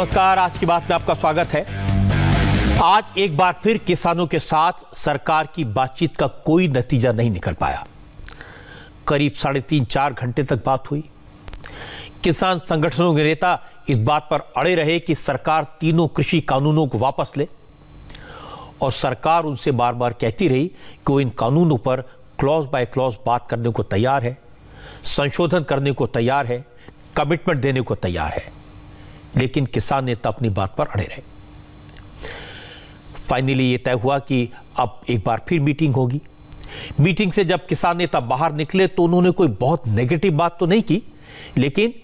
नमस्कार, आज की बात में आपका स्वागत है। आज एक बार फिर किसानों के साथ सरकार की बातचीत का कोई नतीजा नहीं निकल पाया। करीब 3.5-4 घंटे तक बात हुई। किसान संगठनों के नेता इस बात पर अड़े रहे कि सरकार तीनों कृषि कानूनों को वापस ले, और सरकार उनसे बार बार कहती रही कि वो इन कानूनों पर क्लॉज बाय क्लॉज बात करने को तैयार है, संशोधन करने को तैयार है, कमिटमेंट देने को तैयार है। लेकिन किसान नेता अपनी बात पर अड़े रहे। फाइनली ये तय हुआ कि अब एक बार फिर मीटिंग होगी। मीटिंग से जब किसान नेता बाहर निकले तो उन्होंने कोई बहुत नेगेटिव बात तो नहीं की, लेकिन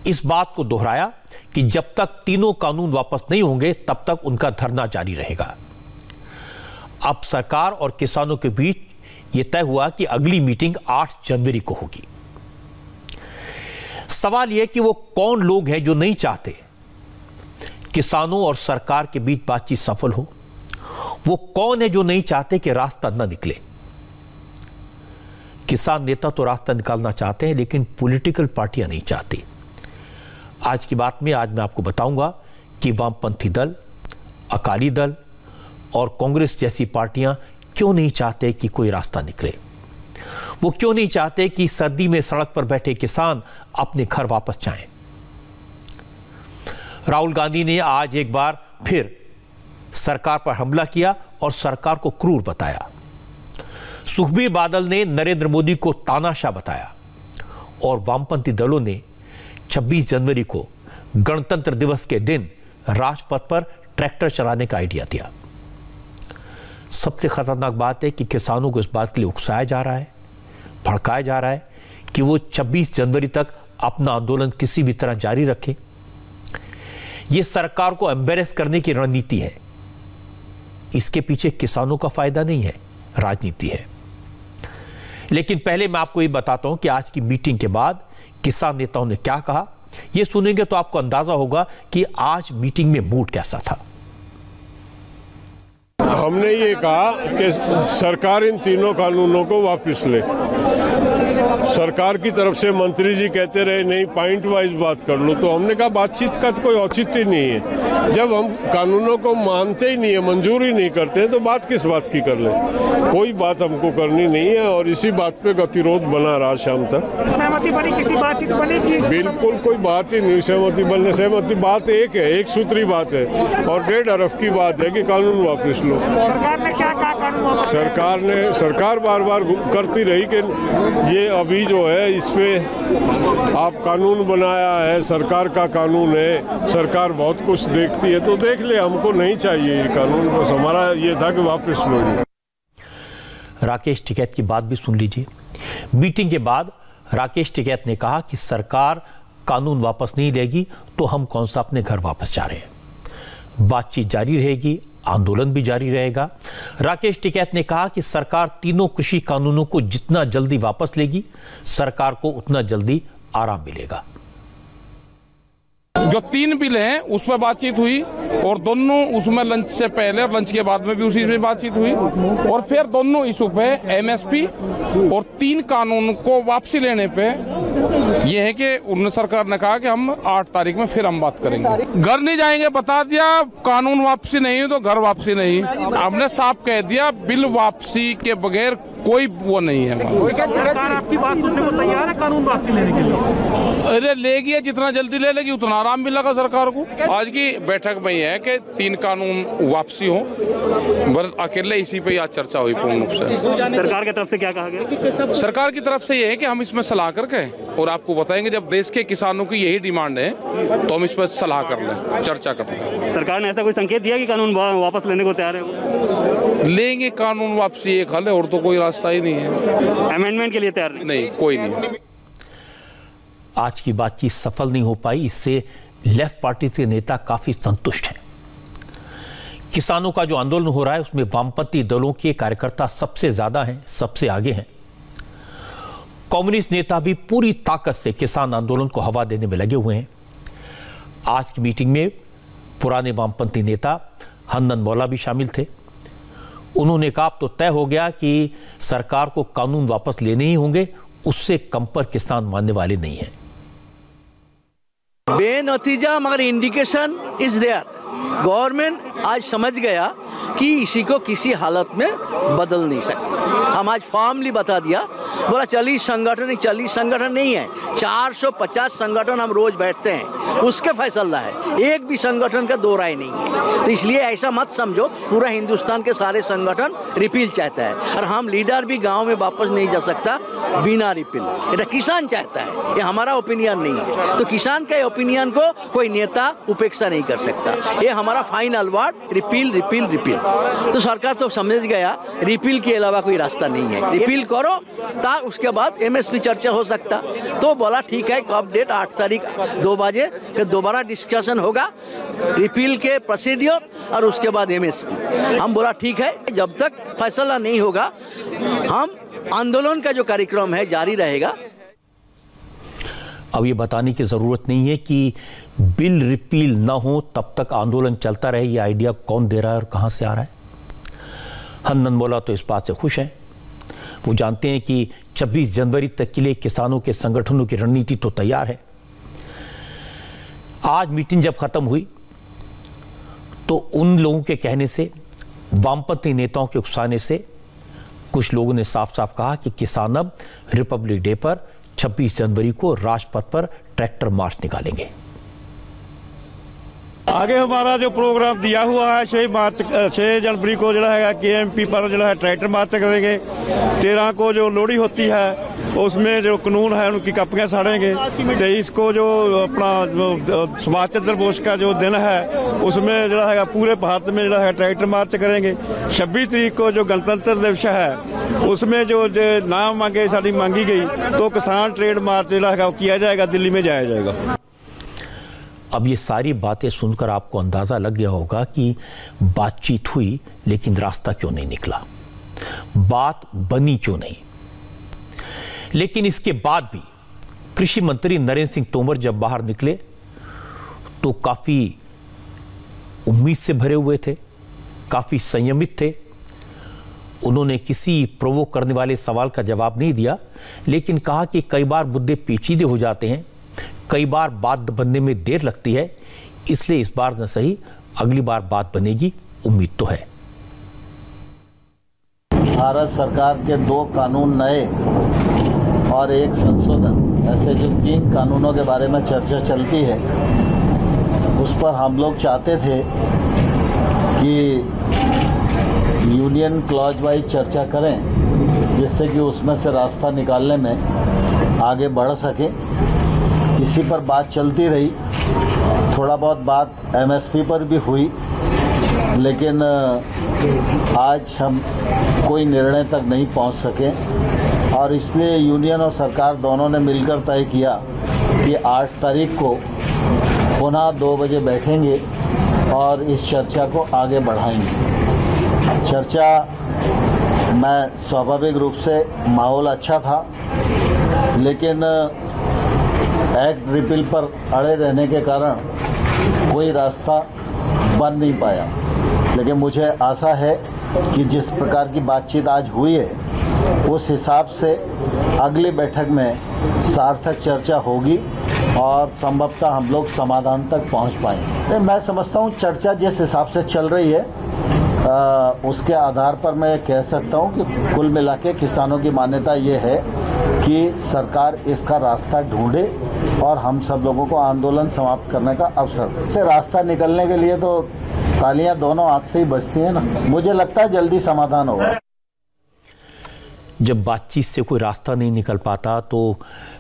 इस बात को दोहराया कि जब तक तीनों कानून वापस नहीं होंगे तब तक उनका धरना जारी रहेगा। अब सरकार और किसानों के बीच यह तय हुआ कि अगली मीटिंग 8 जनवरी को होगी। सवाल यह कि वो कौन लोग हैं जो नहीं चाहते किसानों और सरकार के बीच बातचीत सफल हो। वो कौन है जो नहीं चाहते कि रास्ता न निकले। किसान नेता तो रास्ता निकालना चाहते हैं, लेकिन पॉलिटिकल पार्टियां नहीं चाहती। आज की बात में आज मैं आपको बताऊंगा कि वामपंथी दल, अकाली दल और कांग्रेस जैसी पार्टियां क्यों नहीं चाहते कि कोई रास्ता निकले। वो क्यों नहीं चाहते कि सर्दी में सड़क पर बैठे किसान अपने घर वापस जाएं। राहुल गांधी ने आज एक बार फिर सरकार पर हमला किया और सरकार को क्रूर बताया। सुखबीर बादल ने नरेंद्र मोदी को तानाशाह बताया, और वामपंथी दलों ने 26 जनवरी को गणतंत्र दिवस के दिन राजपथ पर ट्रैक्टर चलाने का आइडिया दिया। सबसे खतरनाक बात है कि किसानों को इस बात के लिए उकसाया जा रहा है, भड़काया जा रहा है कि वो 26 जनवरी तक अपना आंदोलन किसी भी तरह जारी रखें। यह सरकार को एम्बेरेस करने की रणनीति है। इसके पीछे किसानों का फायदा नहीं है, राजनीति है। लेकिन पहले मैं आपको ये बताता हूं कि आज की मीटिंग के बाद किसान नेताओं ने क्या कहा। यह सुनेंगे तो आपको अंदाजा होगा कि आज मीटिंग में मूड कैसा था। हमने ये कहा कि सरकार इन तीनों कानूनों को वापस ले। सरकार की तरफ से मंत्री जी कहते रहे नहीं पॉइंट वाइज बात कर लो, तो हमने कहा बातचीत का तो कोई औचित्य नहीं है। जब हम कानूनों को मानते ही नहीं है, मंजूर ही नहीं करते तो बात किस बात की कर ले। कोई बात हमको करनी नहीं है, और इसी बात पे गतिरोध बना रहा शाम तक। सहमति बनी, किसी बातचीत बनी? बिल्कुल कोई बात ही नहीं सहमति बनने। सहमति बात एक है, एक सूत्री बात है, और 1.5 अरब की बात है कि कानून वापस लो। सरकार ने क्या कहा कानून वापस? सरकार बार बार करती रही कि ये अभी जो है इस पे आप कानून बनाया है, सरकार का कानून है, सरकार बहुत कुछ देखती है तो देख ले, हमको नहीं चाहिए ये कानून। बस हमारा ये था कि वापस लो। राकेश टिकैत की बात भी सुन लीजिए। मीटिंग के बाद राकेश टिकैत ने कहा कि सरकार कानून वापस नहीं लेगी तो हम कौन सा अपने घर वापस जा रहे हैं। बातचीत जारी रहेगी, आंदोलन भी जारी रहेगा। राकेश टिकैत ने कहा कि सरकार तीनों कृषि कानूनों को जितना जल्दी वापस लेगी, सरकार को उतना जल्दी आराम मिलेगा। जो 3 बिल हैं उस पर बातचीत हुई, और दोनों उसमें लंच से पहले और लंच के बाद में भी उसी में बातचीत हुई, और फिर दोनों इशू पे एमएसपी और 3 कानून को वापसी लेने पे ये है कि उन्होंने सरकार ने कहा कि हम 8 तारीख में फिर हम बात करेंगे। घर नहीं जाएंगे, बता दिया। कानून वापसी नहीं तो घर वापसी नहीं। हमने साफ कह दिया, बिल वापसी के बगैर कोई वो नहीं है। सरकार आपकी बात सुनने को तैयार है कानून वापसी लेने के लिए? अरे लेगी, जितना जल्दी ले लेगी उतना आराम मिलेगा सरकार को। आज की बैठक में ये है कि 3 कानून वापसी हो, बस अकेले इसी पे आज चर्चा हुई पूर्ण रूप से। सरकार की तरफ से क्या कहा गया? सरकार की तरफ से ये है कि हम इसमें सलाह करके और आपको बताएंगे। जब देश के किसानों की यही डिमांड है तो हम इस पर सलाह कर लें, चर्चा कर लें। सरकार ने ऐसा कोई संकेत दिया कि कानून वापस लेने को तैयार है? लेंगे कानून वापसी, एक हल है, और तो कोई रास्ता ही नहीं है। अमेंडमेंट के लिए तैयार नहीं, कोई नहीं। आज की बातचीत सफल नहीं हो पाई, इससे लेफ्ट पार्टी के नेता काफी संतुष्ट हैं। किसानों का जो आंदोलन हो रहा है उसमें वामपंथी दलों के कार्यकर्ता सबसे ज्यादा हैं, सबसे आगे हैं। कम्युनिस्ट नेता भी पूरी ताकत से किसान आंदोलन को हवा देने में लगे हुए हैं। आज की मीटिंग में पुराने वामपंथी नेता हन्नन मौला भी शामिल थे। उन्होंने कहा अब तो तय हो गया कि सरकार को कानून वापस लेने ही होंगे, उससे कम पर किसान मानने वाले नहीं हैं। बेनतीजा मगर इंडिकेशन इज देयर। गवर्नमेंट आज समझ गया कि इसी को किसी हालत में बदल नहीं सकता। हम आज फॉर्मली बता दिया, बोला 40 संगठन नहीं है, 450 संगठन हम रोज बैठते हैं, उसके फैसला है, एक भी संगठन का दो राय नहीं है। तो इसलिए ऐसा मत समझो पूरा हिंदुस्तान के सारे संगठन रिपील चाहता है, और हम लीडर भी गांव में वापस नहीं जा सकता बिना रिपील। ये किसान चाहता है, ये हमारा ओपिनियन नहीं है। तो किसान के ओपिनियन को कोई नेता उपेक्षा नहीं कर सकता। ये हमारा final word, repeal repeal repeal. तो सरकार तो समझ गया रिपील के अलावा कोई रास्ता नहीं है, रिपील करो ता उसके बाद एमएसपी चर्चा हो सकता। तो बोला ठीक है, कब डेट 8 तारीख 2 बजे फिर दोबारा डिस्कशन होगा रिपील के प्रोसीड्योर और उसके बाद एमएसपी। हम बोला ठीक है, जब तक फैसला नहीं होगा हम आंदोलन का जो कार्यक्रम है जारी रहेगा। अब ये बताने की जरूरत नहीं है कि बिल रिपील ना हो तब तक आंदोलन चलता रहे, ये आइडिया कौन दे रहा है और कहां से आ रहा है। हन्नन मौला तो इस बात से खुश हैं। वो जानते हैं कि 26 जनवरी तक के लिए किसानों के संगठनों की रणनीति तो तैयार है। आज मीटिंग जब खत्म हुई तो उन लोगों के कहने से, वामपंथी नेताओं के उकसाने से कुछ लोगों ने साफ साफ कहा कि किसान अब रिपब्लिक डे पर 26 जनवरी को राजपथ पर ट्रैक्टर मार्च निकालेंगे। आगे हमारा जो प्रोग्राम दिया हुआ है 6 जनवरी को जो है केएमपी पर जो है ट्रैक्टर मार्च करेंगे। 13 को जो लोहड़ी होती है उसमें जो कानून है उनकी कपियां साड़ेंगे। 23 को जो अपना सुभाष चंद्र बोस का जो दिन है उसमें जो है पूरे भारत में जो है ट्रैक्टर मार्च करेंगे। 26 तारीख को जो गणतंत्र दिवस है उसमें जो नाम मांगे साड़ी मांगी गई तो किसान ट्रेड मार्च जो है किया जाएगा, दिल्ली में जाया जाएगा। अब ये सारी बातें सुनकर आपको अंदाजा लग गया होगा कि बातचीत हुई लेकिन रास्ता क्यों नहीं निकला, बात बनी क्यों नहीं। लेकिन इसके बाद भी कृषि मंत्री नरेंद्र सिंह तोमर जब बाहर निकले तो काफी उम्मीद से भरे हुए थे, काफी संयमित थे। उन्होंने किसी प्रोवोक करने वाले सवाल का जवाब नहीं दिया, लेकिन कहा कि कई बार मुद्दे पेचीदे हो जाते हैं, कई बार बात बनने में देर लगती है, इसलिए इस बार न सही अगली बार बात बनेगी, उम्मीद तो है। भारत सरकार के 2 कानून नए और 1 संशोधन, ऐसे जो 3 कानूनों के बारे में चर्चा चलती है, उस पर हम लोग चाहते थे कि यूनियन क्लॉज वाइज चर्चा करें, जिससे कि उसमें से रास्ता निकालने में आगे बढ़ सके। इसी पर बात चलती रही, थोड़ा बहुत बात एमएसपी पर भी हुई, लेकिन आज हम कोई निर्णय तक नहीं पहुंच सके और इसलिए यूनियन और सरकार दोनों ने मिलकर तय किया कि 8 तारीख को पुनः 2 बजे बैठेंगे और इस चर्चा को आगे बढ़ाएंगे। चर्चा में स्वाभाविक रूप से माहौल अच्छा था, लेकिन एक्ट रिपील पर अड़े रहने के कारण कोई रास्ता बन नहीं पाया। लेकिन मुझे आशा है कि जिस प्रकार की बातचीत आज हुई है उस हिसाब से अगली बैठक में सार्थक चर्चा होगी और संभवतः हम लोग समाधान तक पहुंच पाएंगे। मैं समझता हूं चर्चा जिस हिसाब से चल रही है उसके आधार पर मैं कह सकता हूं कि कुल मिला के किसानों की मान्यता ये है कि सरकार इसका रास्ता ढूंढे और हम सब लोगों को आंदोलन समाप्त करने का अवसर से रास्ता निकलने के लिए तो तालियां दोनों हाथ से ही बजती हैं ना। मुझे लगता है जल्दी समाधान होगा। जब बातचीत से कोई रास्ता नहीं निकल पाता तो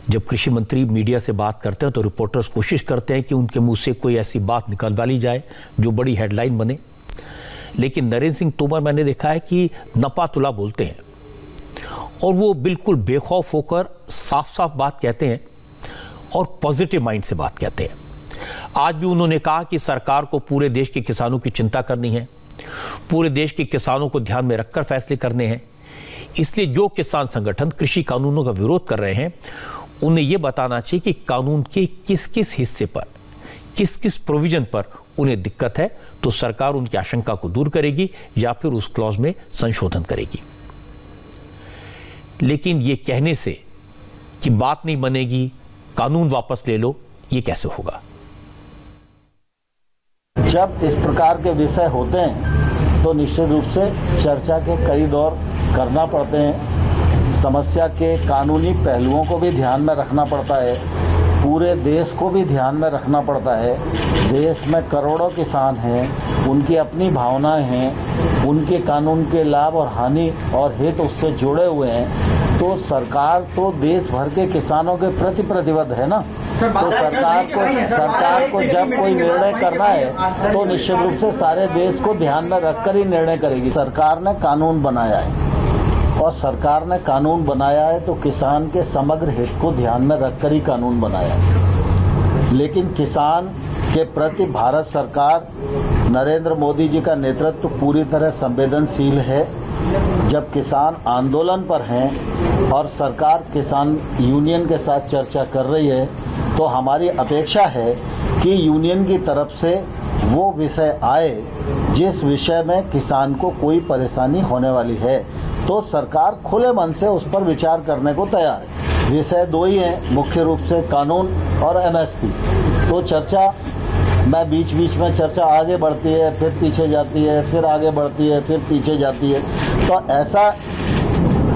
जब कृषि मंत्री मीडिया से बात करते हैं तो रिपोर्टर्स कोशिश करते हैं कि उनके मुंह से कोई ऐसी बात निकलवा ली जाए जो बड़ी हेडलाइन बने। लेकिन नरेंद्र सिंह तोमर मैंने देखा है कि नपातुला बोलते हैं और वो बिल्कुल बेखौफ होकर साफ साफ बात कहते हैं और पॉजिटिव माइंड से बात कहते हैं। आज भी उन्होंने कहा कि सरकार को पूरे देश के किसानों की चिंता करनी है, पूरे देश के किसानों को ध्यान में रखकर फैसले करने हैं। इसलिए जो किसान संगठन कृषि कानूनों का विरोध कर रहे हैं उन्हें यह बताना चाहिए कि कानून के किस किस हिस्से पर, किस किस प्रोविजन पर उन्हें दिक्कत है, तो सरकार उनकी आशंका को दूर करेगी या फिर उस क्लॉज में संशोधन करेगी। लेकिन यह कहने से कि बात नहीं बनेगी, कानून वापस ले लो, ये कैसे होगा? जब इस प्रकार के विषय होते हैं तो निश्चित रूप से चर्चा के कई दौर करना पड़ते हैं। समस्या के कानूनी पहलुओं को भी ध्यान में रखना पड़ता है, पूरे देश को भी ध्यान में रखना पड़ता है। देश में करोड़ों किसान हैं, उनकी अपनी भावनाएं हैं, उनके कानून के लाभ और हानि और हित उससे जुड़े हुए हैं। तो सरकार तो देश भर के किसानों के प्रति प्रतिबद्ध है ना। तो सरकार को जब कोई निर्णय करना है तो निश्चित रूप से सारे देश को ध्यान में रखकर ही निर्णय करेगी। सरकार ने कानून बनाया है और सरकार ने कानून बनाया है तो किसान के समग्र हित को ध्यान में रखकर ही कानून बनाया है। लेकिन किसान के प्रति भारत सरकार नरेंद्र मोदी जी का नेतृत्व पूरी तरह संवेदनशील है। जब किसान आंदोलन पर हैं और सरकार किसान यूनियन के साथ चर्चा कर रही है तो हमारी अपेक्षा है कि यूनियन की तरफ से वो विषय आए जिस विषय में किसान को कोई परेशानी होने वाली है, तो सरकार खुले मन से उस पर विचार करने को तैयार है। विषय दो ही हैं, मुख्य रूप से कानून और एमएसपी। तो चर्चा में बीच बीच में चर्चा आगे बढ़ती है, फिर पीछे जाती है, फिर आगे बढ़ती है, फिर पीछे जाती है। तो ऐसा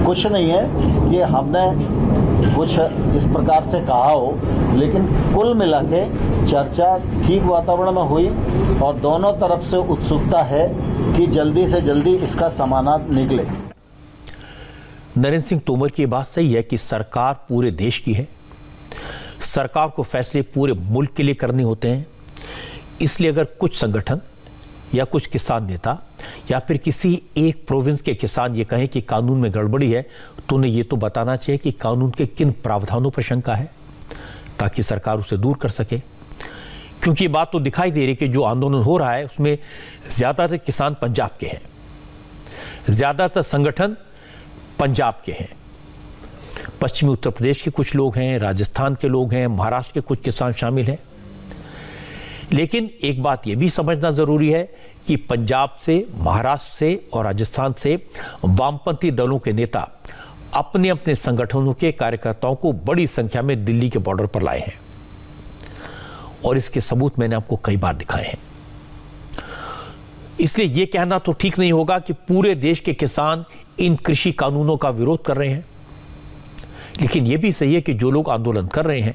कुछ नहीं है कि हमने कुछ इस प्रकार से कहा हो, लेकिन कुल मिला के चर्चा ठीक वातावरण में हुई और दोनों तरफ से उत्सुकता है कि जल्दी से जल्दी इसका समाधान निकले। नरेंद्र सिंह तोमर की बात सही है कि सरकार पूरे देश की है, सरकार को फैसले पूरे मुल्क के लिए करने होते हैं। इसलिए अगर कुछ संगठन या कुछ किसान नेता या फिर किसी एक प्रोविंस के किसान ये कहें कि कानून में गड़बड़ी है, तो उन्हें ये तो बताना चाहिए कि कानून के किन प्रावधानों पर शंका है ताकि सरकार उसे दूर कर सके। क्योंकि ये बात तो दिखाई दे रही कि जो आंदोलन हो रहा है उसमें ज्यादातर किसान पंजाब के हैं, ज्यादातर संगठन पंजाब के हैं, पश्चिमी उत्तर प्रदेश के कुछ लोग हैं, राजस्थान के लोग हैं, महाराष्ट्र के कुछ किसान शामिल हैं। लेकिन एक बात यह भी समझना जरूरी है कि पंजाब से, महाराष्ट्र से और राजस्थान से वामपंथी दलों के नेता अपने अपने संगठनों के कार्यकर्ताओं को बड़ी संख्या में दिल्ली के बॉर्डर पर लाए हैं और इसके सबूत मैंने आपको कई बार दिखाए हैं। इसलिए यह कहना तो ठीक नहीं होगा कि पूरे देश के किसान इन कृषि कानूनों का विरोध कर रहे हैं। लेकिन यह भी सही है कि जो लोग आंदोलन कर रहे हैं,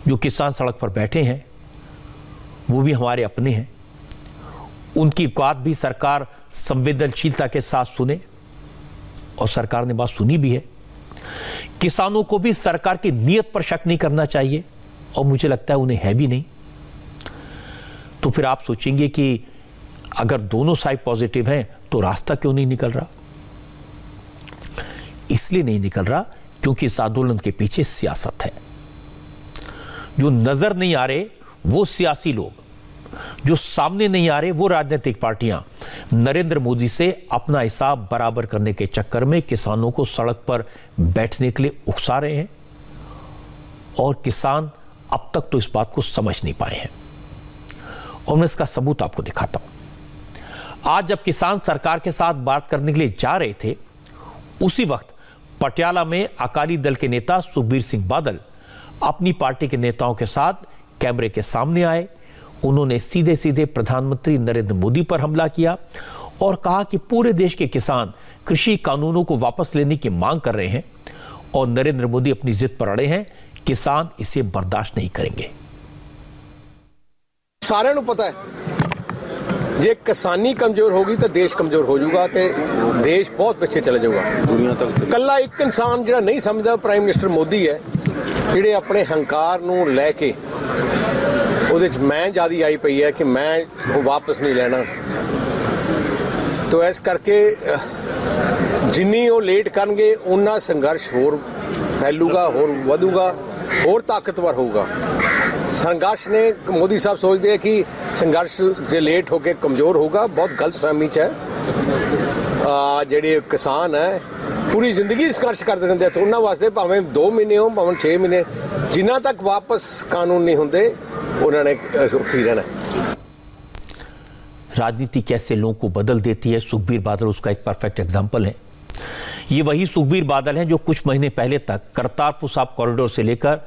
जो किसान सड़क पर बैठे हैं, वो भी हमारे अपने हैं। उनकी बात भी सरकार संवेदनशीलता के साथ सुने और सरकार ने बात सुनी भी है। किसानों को भी सरकार की नीयत पर शक नहीं करना चाहिए और मुझे लगता है उन्हें है भी नहीं। तो फिर आप सोचेंगे कि अगर दोनों साइड पॉजिटिव हैं तो रास्ता क्यों नहीं निकल रहा? इसलिए नहीं निकल रहा क्योंकि इस आंदोलन के पीछे सियासत है। जो नजर नहीं आ रहे वो सियासी लोग, जो सामने नहीं आ रहे वो राजनीतिक पार्टियां नरेंद्र मोदी से अपना हिसाब बराबर करने के चक्कर में किसानों को सड़क पर बैठने के लिए उकसा रहे हैं और किसान अब तक तो इस बात को समझ नहीं पाए हैं। और मैं इसका सबूत आपको दिखाता हूं। आज जब किसान सरकार के साथ बात करने के लिए जा रहे थे, उसी वक्त पटियाला में अकाली दल के नेता सुखबीर सिंह बादल अपनी पार्टी के नेताओं के साथ कैमरे के सामने आए। उन्होंने सीधे सीधे प्रधानमंत्री नरेंद्र मोदी पर हमला किया और कहा कि पूरे देश के किसान कृषि कानूनों को वापस लेने की मांग कर रहे हैं और नरेंद्र मोदी अपनी जिद पर अड़े हैं। किसान इसे बर्दाश्त नहीं करेंगे। सारे ਨੂੰ पता है जे किसानी कमजोर होगी तो देश कमजोर हो जाऊगा ते देश बहुत पीछे चले जाऊगा। दुनिया तक कल्ला एक इंसान जो नहीं समझदा प्राइम मिनिस्टर मोदी है, ਜਿਹੜੇ ਆਪਣੇ ਹੰਕਾਰ ਨੂੰ ਲੈ ਕੇ ਉਹਦੇ ਚ ਮੈਂ ਜਿਆਦਾ ਆਈ ਪਈ ਹੈ ਕਿ ਮੈਂ ਉਹ ਵਾਪਸ ਨਹੀਂ ਲੈਣਾ। तो ਇਸ ਕਰਕੇ ਜਿੰਨੀ ਉਹ ਲੇਟ ਕਰਨਗੇ ਉਹਨਾਂ ਸੰਘਰਸ਼ ਹੋਰ ਫੈਲੂਗਾ, ਹੋਰ ਵਧੂਗਾ, ਹੋਰ ਤਾਕਤਵਰ ਹੋਊਗਾ। संघर्ष ने मोदी साहब सोचते हैं कि संघर्ष जो लेट होके कमजोर होगा, बहुत गलत फहमी च है। जेडे किसान है पूरी जिंदगी संघर्ष करते रहते हैं, तो उन्होंने वास्ते भावें 2 महीने हो भावें 6 महीने, जिन्ना तक वापस कानून नहीं होंगे उन्होंने उत्थे ही रहना। राजनीति कैसे लोगों को बदल देती है, सुखबीर बादल उसका एक परफेक्ट एग्जाम्पल है। ये वही सुखबीर बादल हैं जो कुछ महीने पहले तक करतारपुर साहिब कॉरिडोर से लेकर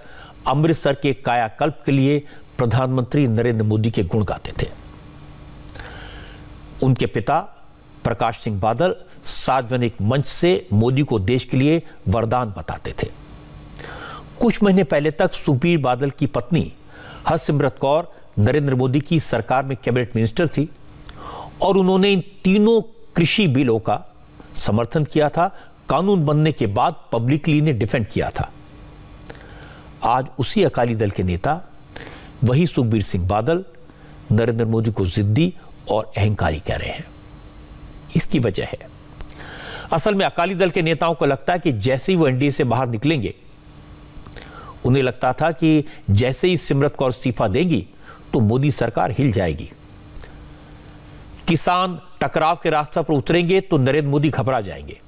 अमृतसर के कायाकल्प के लिए प्रधानमंत्री नरेंद्र मोदी के गुण गाते थे। उनके पिता प्रकाश सिंह बादल सार्वजनिक मंच से मोदी को देश के लिए वरदान बताते थे। कुछ महीने पहले तक सुखबीर बादल की पत्नी हरसिमरत कौर नरेंद्र मोदी की सरकार में कैबिनेट मिनिस्टर थी और उन्होंने इन तीनों कृषि बिलों का समर्थन किया था। कानून बनने के बाद पब्लिकली ने डिफेंड किया था। आज उसी अकाली दल के नेता वही सुखबीर सिंह बादल नरेंद्र मोदी को जिद्दी और अहंकारी कह रहे हैं। इसकी वजह है, असल में अकाली दल के नेताओं को लगता है कि जैसे ही वो एनडीए से बाहर निकलेंगे, उन्हें लगता था कि जैसे ही सिमरत कौर इस्तीफा देंगी तो मोदी सरकार हिल जाएगी। किसान टकराव के रास्ते पर उतरेंगे तो नरेंद्र मोदी घबरा जाएंगे,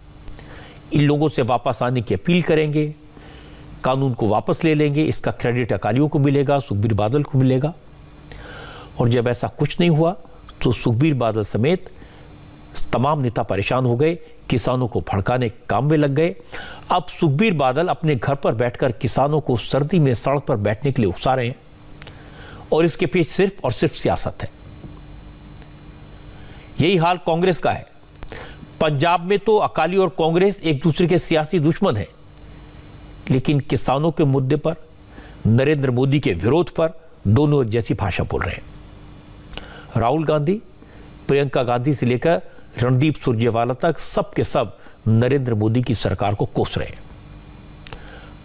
इन लोगों से वापस आने की अपील करेंगे, कानून को वापस ले लेंगे। इसका क्रेडिट अकालियों को मिलेगा, सुखबीर बादल को मिलेगा। और जब ऐसा कुछ नहीं हुआ तो सुखबीर बादल समेत तमाम नेता परेशान हो गए, किसानों को भड़काने के काम में लग गए। अब सुखबीर बादल अपने घर पर बैठकर किसानों को सर्दी में सड़क पर बैठने के लिए उकसा रहे हैं और इसके पीछे सिर्फ और सिर्फ सियासत है। यही हाल कांग्रेस का है। पंजाब में तो अकाली और कांग्रेस एक दूसरे के सियासी दुश्मन हैं, लेकिन किसानों के मुद्दे पर, नरेंद्र मोदी के विरोध पर दोनों एक जैसी भाषा बोल रहे हैं। राहुल गांधी, प्रियंका गांधी से लेकर रणदीप सुरजेवाला तक सब के सब नरेंद्र मोदी की सरकार को कोस रहे हैं।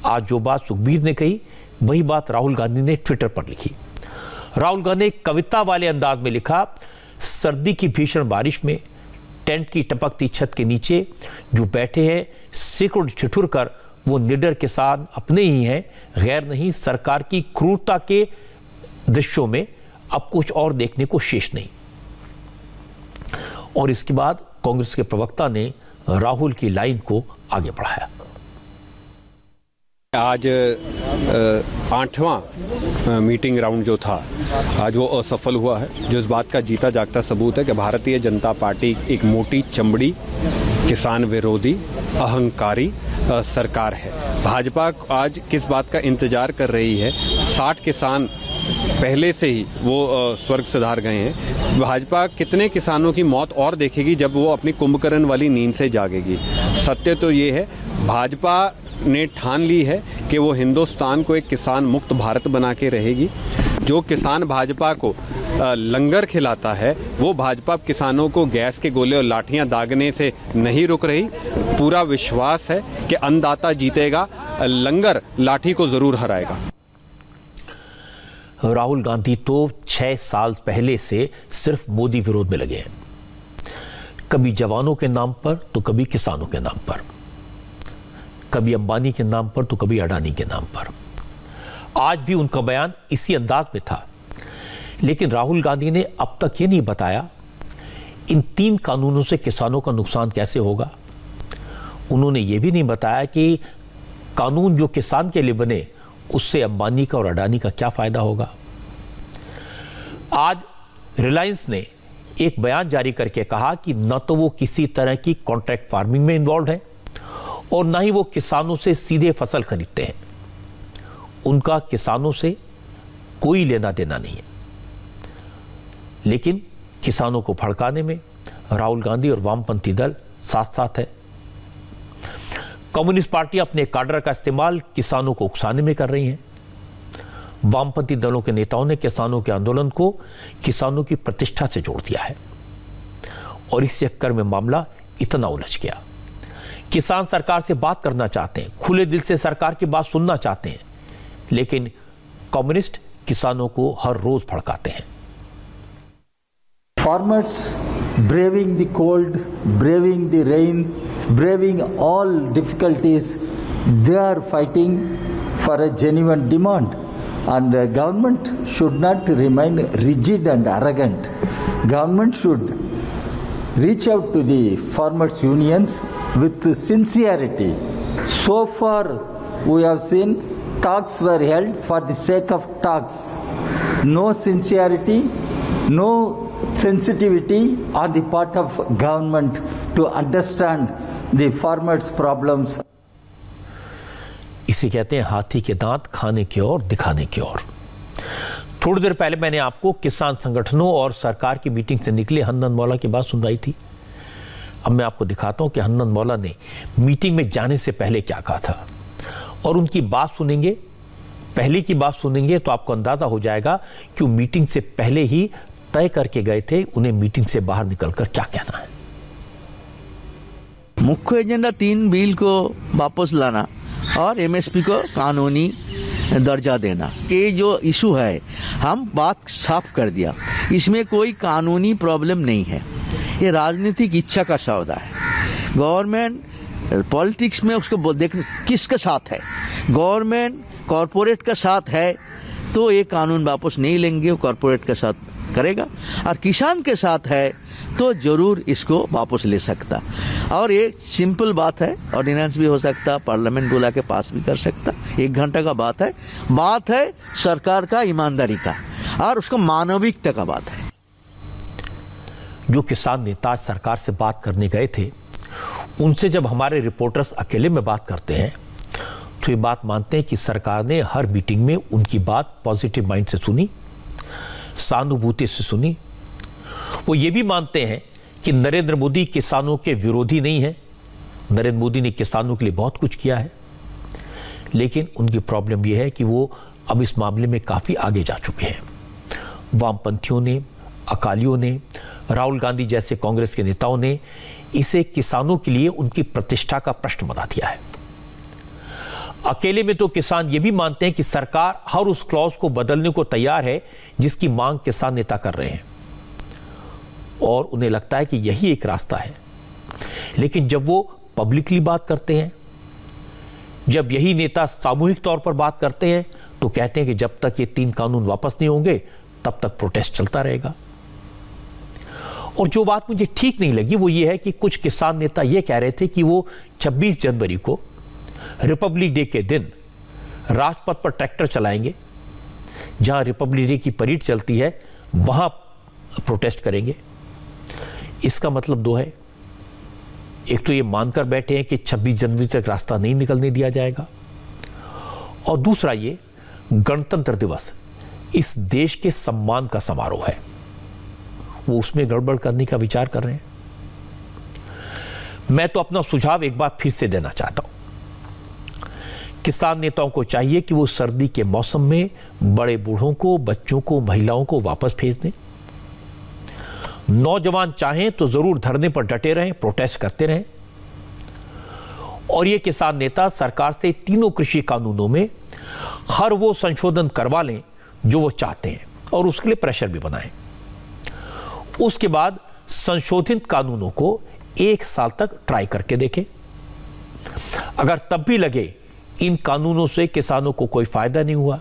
आज जो बात सुखबीर ने कही, वही बात राहुल गांधी ने ट्विटर पर लिखी। राहुल गांधी ने कविता वाले अंदाज में लिखा, सर्दी की भीषण बारिश में टेंट की टपकती छत के नीचे जो बैठे हैं सिकुड़ ठिठुर कर, वो निडर किसान अपने ही हैं, गैर नहीं। सरकार की क्रूरता के दृश्यों में अब कुछ और देखने को शेष नहीं। और इसके बाद कांग्रेस के प्रवक्ता ने राहुल की लाइन को आगे बढ़ाया। आज 8वां मीटिंग राउंड जो था, आज वो असफल हुआ है, जो इस बात का जीता जागता सबूत है कि भारतीय जनता पार्टी एक मोटी चमड़ी, किसान विरोधी, अहंकारी सरकार है। भाजपा आज किस बात का इंतजार कर रही है? 60 किसान पहले से ही वो स्वर्ग सिधार गए हैं। भाजपा कितने किसानों की मौत और देखेगी जब वो अपनी कुंभकर्ण वाली नींद से जागेगी? सत्य तो ये है, भाजपा ने ठान ली है कि वो हिंदुस्तान को एक किसान मुक्त भारत बना के रहेगी। जो किसान भाजपा को लंगर खिलाता है, वो भाजपा किसानों को गैस के गोले और लाठियां दागने से नहीं रुक रही। पूरा विश्वास है कि अन्नदाता जीतेगा, लंगर लाठी को जरूर हराएगा। राहुल गांधी तो 6 साल पहले से सिर्फ मोदी विरोध में लगे हैं, कभी जवानों के नाम पर तो कभी किसानों के नाम पर, कभी अंबानी के नाम पर तो कभी अडानी के नाम पर। आज भी उनका बयान इसी अंदाज में था। लेकिन राहुल गांधी ने अब तक ये नहीं बताया इन 3 कानूनों से किसानों का नुकसान कैसे होगा। उन्होंने ये भी नहीं बताया कि कानून जो किसान के लिए बने, उससे अंबानी का और अडानी का क्या फायदा होगा। आज रिलायंस ने एक बयान जारी करके कहा कि न तो वो किसी तरह की कॉन्ट्रैक्ट फार्मिंग में इन्वॉल्व है और ना ही वो किसानों से सीधे फसल खरीदते हैं। उनका किसानों से कोई लेना देना नहीं है। लेकिन किसानों को भड़काने में राहुल गांधी और वामपंथी दल साथ साथ है। कम्युनिस्ट पार्टी अपने काडर का इस्तेमाल किसानों को उकसाने में कर रही हैं। वामपंथी दलों के नेताओं ने किसानों के आंदोलन को किसानों की प्रतिष्ठा से जोड़ दिया है और इस चक्कर में मामला इतना उलझ गया। किसान सरकार से बात करना चाहते हैं, खुले दिल से सरकार की बात सुनना चाहते हैं, लेकिन कम्युनिस्ट किसानों को हर रोज भड़काते हैं। Farmers braving the cold, braving the rain, braving all difficulties, they are fighting for a genuine demand, and the government should not remain rigid and arrogant. Government should reach out to the farmers unions with sincerity. So far we have seen talks were held for the sake of talks. No sincerity, no sensitivity on the part of government to understand the farmers' problems. इसे कहते हैं हाथी के दांत खाने की ओर दिखाने की ओर। थोड़ी देर पहले मैंने आपको किसान संगठनों और सरकार की मीटिंग से निकले हन्नन मौला की बात सुनवाई थी। अब मैं आपको दिखाता हूं कि हन्नन मौला ने मीटिंग में जाने से पहले क्या कहा था, और उनकी बात सुनेंगे, पहले की बात सुनेंगे तो आपको अंदाजा हो जाएगा कि वो मीटिंग से पहले ही तय करके गए थे उन्हें मीटिंग से बाहर निकलकर क्या कहना है। मुख्य एजेंडा 3 बिल को वापस लाना और एमएसपी को कानूनी दर्जा देना, ये जो इशू है हम बात साफ कर दिया, इसमें कोई कानूनी प्रॉब्लम नहीं है, ये राजनीतिक इच्छा का सौदा है। गवर्नमेंट पॉलिटिक्स में उसको देखने किसके साथ है, गवर्नमेंट कॉरपोरेट का साथ है तो ये कानून वापस नहीं लेंगे, वो कॉरपोरेट के साथ करेगा, और किसान के साथ है तो जरूर इसको वापस ले सकता। और ये सिंपल बात है, ऑर्डिनेंस भी हो सकता, पार्लियामेंट बुला के पास भी कर सकता, 1 घंटा का बात है सरकार का ईमानदारी का और उसका मानविकता का बात है। जो किसान नेता सरकार से बात करने गए थे, उनसे जब हमारे रिपोर्टर्स अकेले में बात करते हैं तो ये बात मानते हैं कि सरकार ने हर मीटिंग में उनकी बात पॉजिटिव माइंड से सुनी, सहानुभूति से सुनी। वो ये भी मानते हैं कि नरेंद्र मोदी किसानों के विरोधी नहीं है, नरेंद्र मोदी ने किसानों के लिए बहुत कुछ किया है, लेकिन उनकी प्रॉब्लम यह है कि वो अब इस मामले में काफ़ी आगे जा चुके हैं। वामपंथियों ने, अकालियों ने, राहुल गांधी जैसे कांग्रेस के नेताओं ने इसे किसानों के लिए उनकी प्रतिष्ठा का प्रश्न बना दिया है। अकेले में तो किसान ये भी मानते हैं कि सरकार हर उस क्लॉज को बदलने को तैयार है जिसकी मांग किसान नेता कर रहे हैं, और उन्हें लगता है कि यही एक रास्ता है। लेकिन जब वो पब्लिकली बात करते हैं, जब यही नेता सामूहिक तौर पर बात करते हैं, तो कहते हैं कि जब तक ये 3 कानून वापस नहीं होंगे तब तक प्रोटेस्ट चलता रहेगा। और जो बात मुझे ठीक नहीं लगी वो ये है कि कुछ किसान नेता ये कह रहे थे कि वो 26 जनवरी को रिपब्लिक डे के दिन राजपथ पर ट्रैक्टर चलाएंगे, जहां रिपब्लिक डे की परेड चलती है वहां प्रोटेस्ट करेंगे। इसका मतलब 2 है, एक तो ये मानकर बैठे हैं कि 26 जनवरी तक रास्ता नहीं निकलने दिया जाएगा, और दूसरा ये गणतंत्र दिवस इस देश के सम्मान का समारोह है, वो उसमें गड़बड़ करने का विचार कर रहे हैं। मैं तो अपना सुझाव एक बार फिर से देना चाहता हूं। किसान नेताओं को चाहिए कि वो सर्दी के मौसम में बड़े बूढ़ों को, बच्चों को, महिलाओं को वापस भेज दें। नौजवान चाहें तो जरूर धरने पर डटे रहें, प्रोटेस्ट करते रहें। और ये किसान नेता सरकार से तीनों कृषि कानूनों में हर वो संशोधन करवा लें जो वो चाहते हैं, और उसके लिए प्रेशर भी बनाएं। उसके बाद संशोधित कानूनों को 1 साल तक ट्राई करके देखें। अगर तब भी लगे इन कानूनों से किसानों को कोई फायदा नहीं हुआ,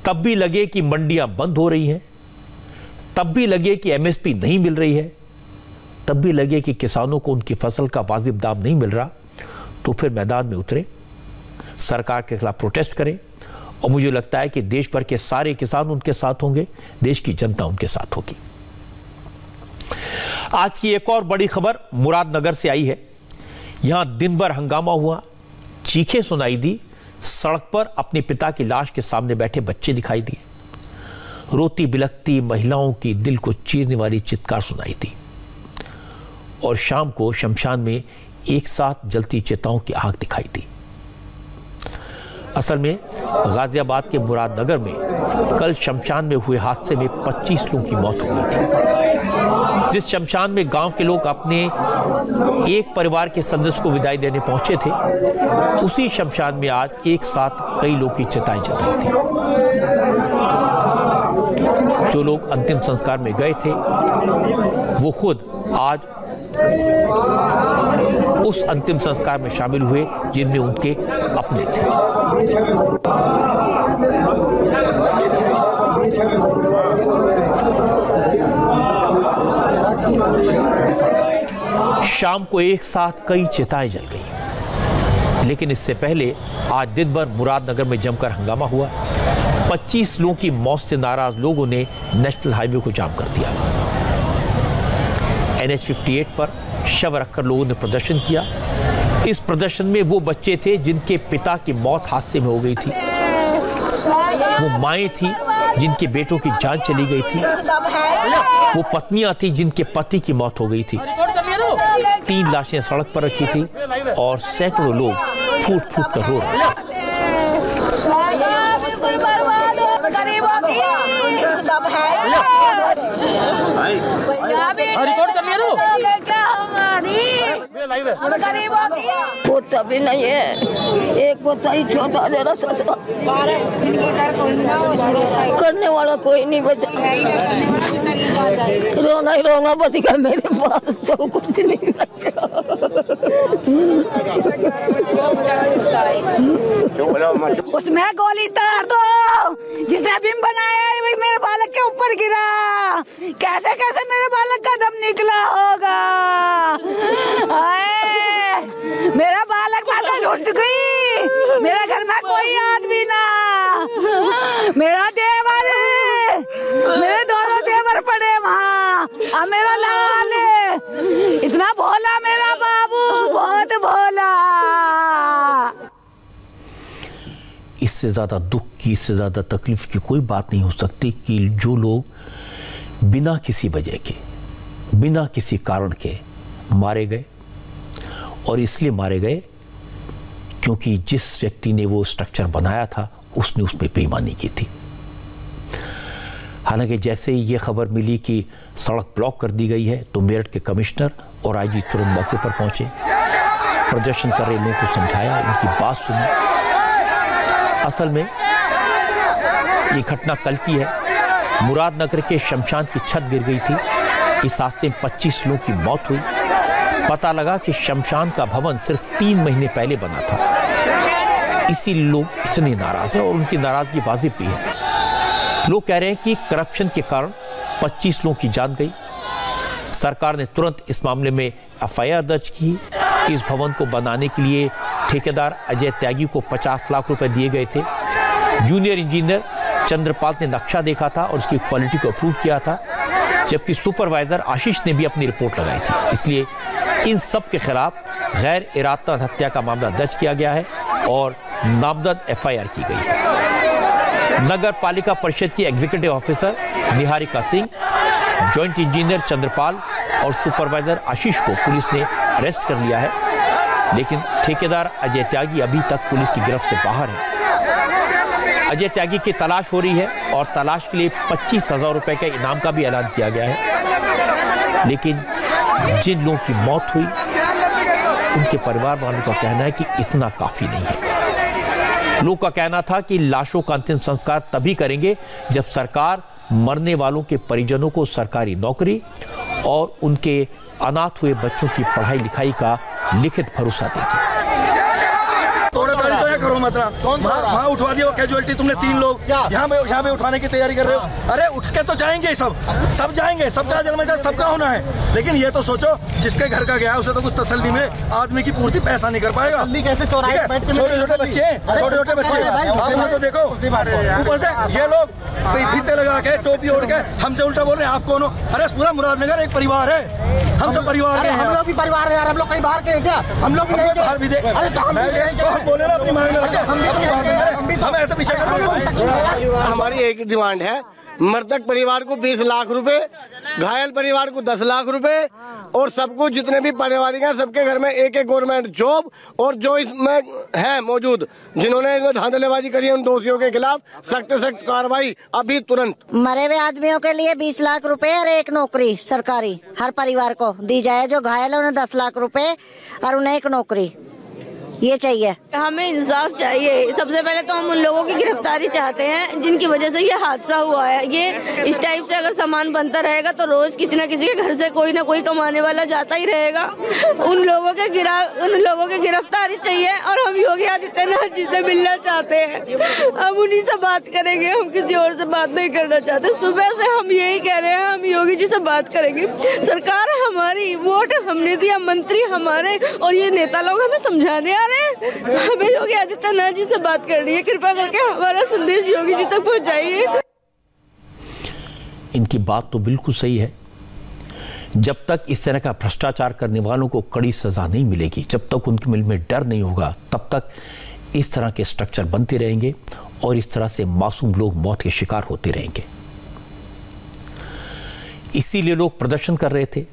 तब भी लगे कि मंडियां बंद हो रही हैं, तब भी लगे कि एमएसपी नहीं मिल रही है, तब भी लगे कि किसानों को उनकी फसल का वाजिब दाम नहीं मिल रहा, तो फिर मैदान में उतरे, सरकार के खिलाफ प्रोटेस्ट करें। और मुझे लगता है कि देश भर के सारे किसान उनके साथ होंगे, देश की जनता उनके साथ होगी। आज की एक और बड़ी खबर मुरादनगर से आई है। यहां दिन भर हंगामा हुआ, चीखें सुनाई दी, सड़क पर अपने पिता की लाश के सामने बैठे बच्चे दिखाई दिए, रोती बिलखती महिलाओं की दिल को चीरने वाली चित्कार सुनाई दी, और शाम को शमशान में एक साथ जलती चिताओं की आग दिखाई दी। असल में गाजियाबाद के मुरादनगर में कल शमशान में हुए हादसे में 25 लोगों की मौत हो गई थी। जिस शमशान में गांव के लोग अपने एक परिवार के सदस्य को विदाई देने पहुंचे थे, उसी शमशान में आज एक साथ कई लोगों की चिताएं जल रही थी। जो लोग अंतिम संस्कार में गए थे वो खुद आज उस अंतिम संस्कार में शामिल हुए जिनमें उनके अपने थे। शाम को एक साथ कई चिताएं जल गई, लेकिन इससे पहले आज दिन भर मुरादनगर में जमकर हंगामा हुआ। 25 लोगों की मौत से नाराज लोगों ने नेशनल हाईवे को जाम कर दिया। NH 58 पर शव रखकर लोगों ने प्रदर्शन किया। इस प्रदर्शन में वो बच्चे थे जिनके पिता की मौत हादसे में हो गई थी, वो माएँ थी जिनके बेटों की जान चली गई थी, वो पत्नियां थी जिनके पति की मौत हो गई थी, 3 लाशें सड़क पर रखी थी और सैकड़ों लोग फूट फूट कर रो रहे थे। पोता भी नहीं है, एक पोता ही छोटा जरा सा, करने वाला कोई नहीं बचा, रोना ही रोना बच गया मेरे पास, सब कुछ नहीं बचा। उसमें गोली तार दो, जिसने बिम बनाया है वही मेरे बालक के ऊपर गिरा, कैसे कैसे मेरे बालक का दम निकला होगा। मेरा बालक माता लुट गई, मेरे घर में कोई आदमी ना, मेरा देवर, मेरे दोनों देवर पड़े वहाँ, अब मेरा लाल इतना भोला, मेरा बाबू बहुत भोला। इससे ज्यादा दुख की, इससे ज्यादा तकलीफ की कोई बात नहीं हो सकती कि जो लोग बिना किसी वजह के, बिना किसी कारण के मारे गए, और इसलिए मारे गए क्योंकि जिस व्यक्ति ने वो स्ट्रक्चर बनाया था उसने उसमें बेईमानी की थी। हालांकि जैसे ही ये खबर मिली कि सड़क ब्लॉक कर दी गई है तो मेरठ के कमिश्नर और आईजी तुरंत मौके पर पहुंचे, प्रदर्शन कर रहे लोगों को समझाया, उनकी बात सुनी। असल में ये घटना कल की है। मुरादनगर के शमशान की छत गिर गई थी, इस हादसे में 25 लोगों की मौत हुई। पता लगा कि शमशान का भवन सिर्फ 3 महीने पहले बना था, इसी लोग इतने नाराज हैं और उनकी नाराजगी वाजिब भी है। लोग कह रहे हैं कि करप्शन के कारण 25 लोगों की जान गई। सरकार ने तुरंत इस मामले में एफआईआर दर्ज की। इस भवन को बनाने के लिए ठेकेदार अजय त्यागी को 50 लाख रुपए दिए गए थे। जूनियर इंजीनियर चंद्रपाल ने नक्शा देखा था और उसकी क्वालिटी को अप्रूव किया था, जबकि सुपरवाइजर आशीष ने भी अपनी रिपोर्ट लगाई थी। इसलिए इन सब के खिलाफ गैर इरादतन हत्या का मामला दर्ज किया गया है और नामजद एफआईआर की गई है। नगर पालिका परिषद की executive officer Niharika Singh, joint engineer Chandrapal और सुपरवाइजर आशीष को पुलिस ने अरेस्ट कर लिया है, लेकिन ठेकेदार अजय त्यागी अभी तक पुलिस की गिरफ्त से बाहर है। अजय त्यागी की तलाश हो रही है और तलाश के लिए 25,000 रुपए के इनाम का भी ऐलान किया गया है। लेकिन जिन लोगों की मौत हुई उनके परिवार वालों का कहना है कि इतना काफी नहीं है। लोगों का कहना था कि लाशों का अंतिम संस्कार तभी करेंगे जब सरकार मरने वालों के परिजनों को सरकारी नौकरी और उनके अनाथ हुए बच्चों की पढ़ाई लिखाई का लिखित भरोसा देगी। करो मतलब वहाँ उठवा दिया कैजुअलिटी तुमने 3 लोग यहाँ पे उठाने की तैयारी कर रहे हो। अरे उठ के तो जाएंगे सब जाएंगे, सबका जन्म सबका होना है। लेकिन ये तो सोचो जिसके घर का गया उसे तो कुछ तसल्ली में आदमी की पूर्ति पैसा नहीं कर पाएगा। छोटे छोटे बच्चे आप तो देखो, ऊपर से ये लोग फीते लगा के टोपी ओढ़ के हमसे उल्टा बोल रहे हैं आप कौन हो। अरे पूरा मुरादनगर एक परिवार है, हम सब परिवार के हैं। हम लोग भी परिवार है यार, हम लोग कहीं बाहर के हैं क्या? हम लोग भी बाहर भी देख, हम बोले ना अपनी मांग हम ऐसे पीछे कर। हमारी एक डिमांड है, मृतक परिवार को 20 लाख रुपए, घायल परिवार को 10 लाख रुपए और सबको जितने भी परिवार हैं सबके घर में एक गवर्नमेंट जॉब, और जो इसमें है मौजूद जिन्होंने धांधलेबाजी करी है उन दोषियों के खिलाफ सख्त कार्रवाई अभी तुरंत। मरे हुए आदमियों के लिए 20 लाख रुपए और एक नौकरी सरकारी हर परिवार को दी जाए। जो घायल है उन्हें 10 लाख रुपए और उन्हें एक नौकरी, ये चाहिए। हमें इंसाफ चाहिए। सबसे पहले तो हम उन लोगों की गिरफ्तारी चाहते हैं जिनकी वजह से ये हादसा हुआ है। ये इस टाइप से अगर सामान बनता रहेगा तो रोज किसी न किसी के घर से कोई ना कोई कमाने वाला जाता ही रहेगा। उन लोगों के गिरफ्तारी चाहिए और हम योगी आदित्यनाथ जी से मिलना चाहते हैं। हम उन्हीं से बात करेंगे, हम किसी और से बात नहीं करना चाहते। सुबह से हम यही कह रहे हैं, हम योगी जी से बात करेंगे। सरकार हमारी, वोट हमने दिया, मंत्री हमारे, और ये नेता लोग हमें समझाने हमें योगी आदित्यनाथ जी से बात करनी है। कृपा करके हमारा संदेश योगी जी तक पहुंचाइए। इनकी बात तो बिल्कुल सही है। जब तक इस तरह का भ्रष्टाचार करने वालों को कड़ी सजा नहीं मिलेगी, जब तक उनके मन में डर नहीं होगा, तब तक इस तरह के स्ट्रक्चर बनते रहेंगे और इस तरह से मासूम लोग मौत के शिकार होते रहेंगे। इसीलिए लोग प्रदर्शन कर रहे थे,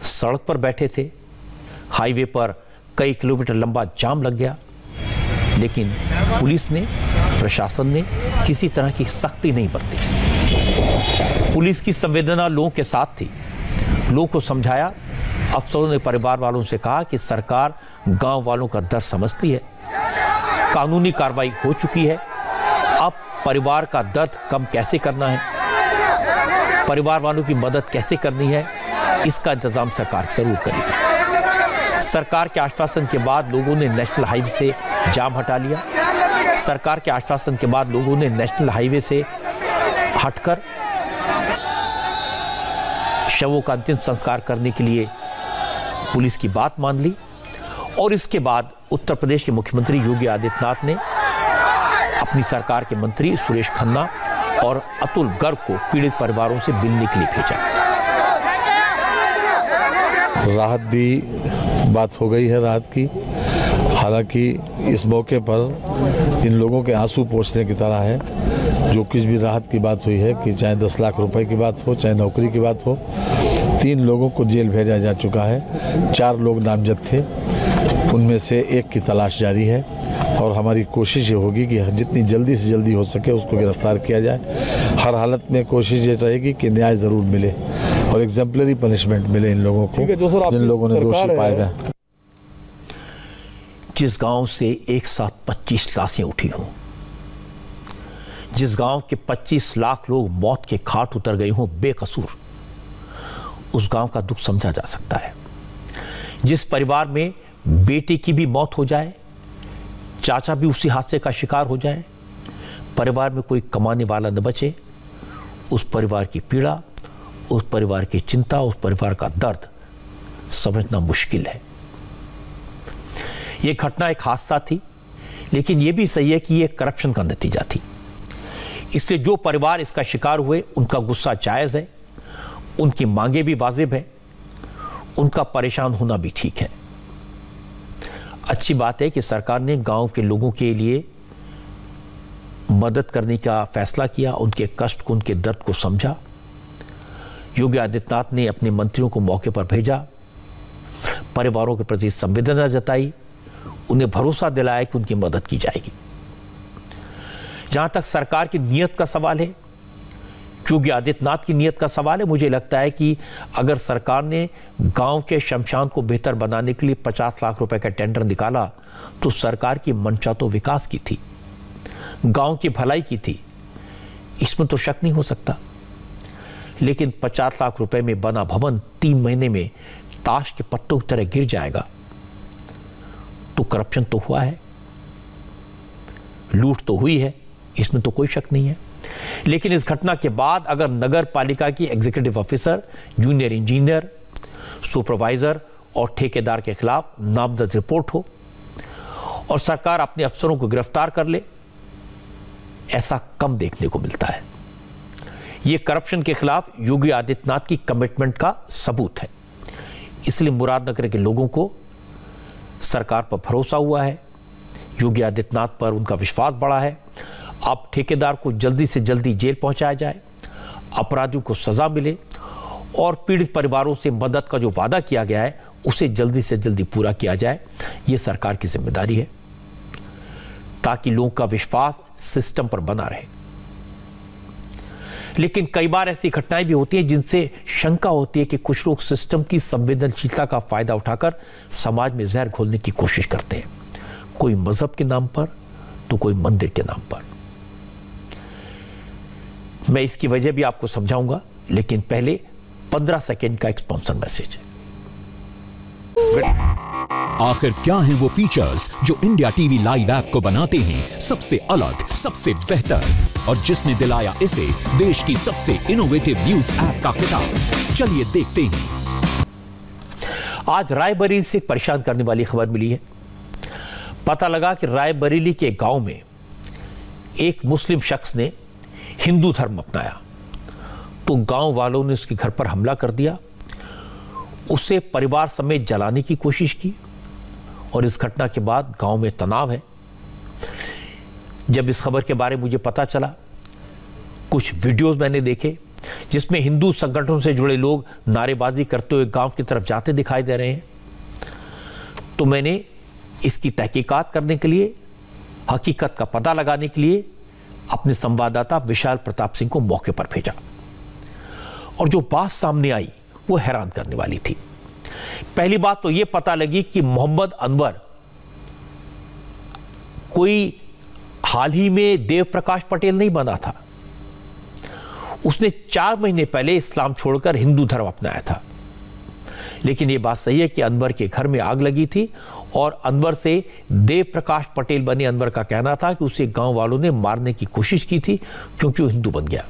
सड़क पर बैठे थे, हाईवे पर कई किलोमीटर लंबा जाम लग गया, लेकिन पुलिस ने, प्रशासन ने किसी तरह की सख्ती नहीं बरती। पुलिस की संवेदना लोगों के साथ थी, लोगों को समझाया। अफसरों ने परिवार वालों से कहा कि सरकार गांव वालों का दर्द समझती है, कानूनी कार्रवाई हो चुकी है, अब परिवार का दर्द कम कैसे करना है, परिवार वालों की मदद कैसे करनी है, इसका इंतजाम सरकार जरूर करेगी। सरकार के आश्वासन के बाद लोगों ने नेशनल हाईवे से जाम हटा लिया। सरकार के आश्वासन के बाद लोगों ने नेशनल हाईवे से हटकर शवों का अंतिम संस्कार करने के लिए पुलिस की बात मान ली। और इसके बाद उत्तर प्रदेश के मुख्यमंत्री योगी आदित्यनाथ ने अपनी सरकार के मंत्री सुरेश खन्ना और अतुल गर्ग को पीड़ित परिवारों से मिलने के लिए भेजा। राहत दी बात हो गई है राहत की। हालांकि इस मौके पर इन लोगों के आंसू पोंछने की तरह है। जो कुछ भी राहत की बात हुई है, कि चाहे 10 लाख रुपए की बात हो, चाहे नौकरी की बात हो, 3 लोगों को जेल भेजा जा चुका है। 4 लोग नामजद थे, उनमें से एक की तलाश जारी है और हमारी कोशिश ये होगी कि जितनी जल्दी से जल्दी हो सके उसको गिरफ्तार किया जाए। हर हालत में कोशिश ये रहेगी कि न्याय जरूर मिले और एग्जाम्पलरी पनिशमेंट मिले इन लोगों को, जिन लोगों ने दोषी पाए गए। जिस गांव से एक साथ 25 लाशें उठी हों, जिस गांव के 25 लाख लोग मौत के घाट उतर गए हों बेकसूर, उस गांव का दुख समझा जा सकता है। जिस परिवार में बेटे की भी मौत हो जाए, चाचा भी उसी हादसे का शिकार हो जाए, परिवार में कोई कमाने वाला न बचे, उस परिवार की पीड़ा, उस परिवार की चिंता, उस परिवार का दर्द समझना मुश्किल है। यह घटना एक हादसा थी, लेकिन यह भी सही है कि यह करप्शन का नतीजा थी। इससे जो परिवार इसका शिकार हुए, उनका गुस्सा जायज है, उनकी मांगे भी वाजिब है, उनका परेशान होना भी ठीक है। अच्छी बात है कि सरकार ने गांव के लोगों के लिए मदद करने का फैसला किया, उनके कष्ट को, उनके दर्द को समझा। योगी आदित्यनाथ ने अपने मंत्रियों को मौके पर भेजा, परिवारों के प्रति संवेदना जताई, उन्हें भरोसा दिलाया कि उनकी मदद की जाएगी। जहां तक सरकार की नीयत का सवाल है, योगी आदित्यनाथ की नीयत का सवाल है, मुझे लगता है कि अगर सरकार ने गांव के शमशान को बेहतर बनाने के लिए 50 लाख रुपए का टेंडर निकाला, तो सरकार की मंशा तो विकास की थी, गांव की भलाई की थी, इसमें तो शक नहीं हो सकता। लेकिन 50 लाख रुपए में बना भवन 3 महीने में ताश के पत्तों की तरह गिर जाएगा, तो करप्शन तो हुआ है, लूट तो हुई है, इसमें तो कोई शक नहीं है। लेकिन इस घटना के बाद अगर नगर पालिका की executive officer, junior engineer, supervisor और ठेकेदार के खिलाफ नामजद रिपोर्ट हो और सरकार अपने अफसरों को गिरफ्तार कर ले, ऐसा कम देखने को मिलता है। यह करप्शन के खिलाफ योगी आदित्यनाथ की कमिटमेंट का सबूत है। इसलिए मुरादनगर के लोगों को सरकार पर भरोसा हुआ है, योगी आदित्यनाथ पर उनका विश्वास बढ़ा है। अब ठेकेदार को जल्दी से जल्दी जेल पहुंचाया जाए, अपराधियों को सजा मिले और पीड़ित परिवारों से मदद का जो वादा किया गया है उसे जल्दी से जल्दी पूरा किया जाए। यह सरकार की जिम्मेदारी है, ताकि लोगों का विश्वास सिस्टम पर बना रहे। लेकिन कई बार ऐसी घटनाएं भी होती हैं जिनसे शंका होती है कि कुछ लोग सिस्टम की संवेदनशीलता का फायदा उठाकर समाज में जहर घोलने की कोशिश करते हैं, कोई मजहब के नाम पर तो कोई मंदिर के नाम पर। मैं इसकी वजह भी आपको समझाऊंगा, लेकिन पहले 15 सेकंड का एक स्पॉन्सर मैसेज। आखिर क्या हैं वो फीचर्स जो इंडिया टीवी लाइव ऐप को बनाते हैं सबसे अलग, सबसे बेहतर, और जिसने दिलाया इसे देश की सबसे इनोवेटिव न्यूज ऐप का खिताब? चलिए देखते हैं। आज रायबरेली से परेशान करने वाली खबर मिली है। पता लगा कि रायबरेली के गांव में एक मुस्लिम शख्स ने हिंदू धर्म अपनाया, तो गांव वालों ने उसके घर पर हमला कर दिया, उसे परिवार समेत जलाने की कोशिश की और इस घटना के बाद गांव में तनाव है। जब इस खबर के बारे में मुझे पता चला, कुछ वीडियोस मैंने देखे जिसमें हिंदू संगठनों से जुड़े लोग नारेबाजी करते हुए गांव की तरफ जाते दिखाई दे रहे हैं, तो मैंने इसकी तहकीकात करने के लिए, हकीकत का पता लगाने के लिए अपने संवाददाता विशाल प्रताप सिंह को मौके पर भेजा। और जो बात सामने आई वो हैरान करने वाली थी। पहली बात तो यह पता लगी कि मोहम्मद अनवर कोई हाल ही में देव प्रकाश पटेल नहीं बना था। उसने 4 महीने पहले इस्लाम छोड़कर हिंदू धर्म अपनाया था। लेकिन यह बात सही है कि अनवर के घर में आग लगी थी और अनवर से देव प्रकाश पटेल बने अनवर का कहना था कि उसे गांव वालों ने मारने की कोशिश की थी क्योंकि वो हिंदू बन गया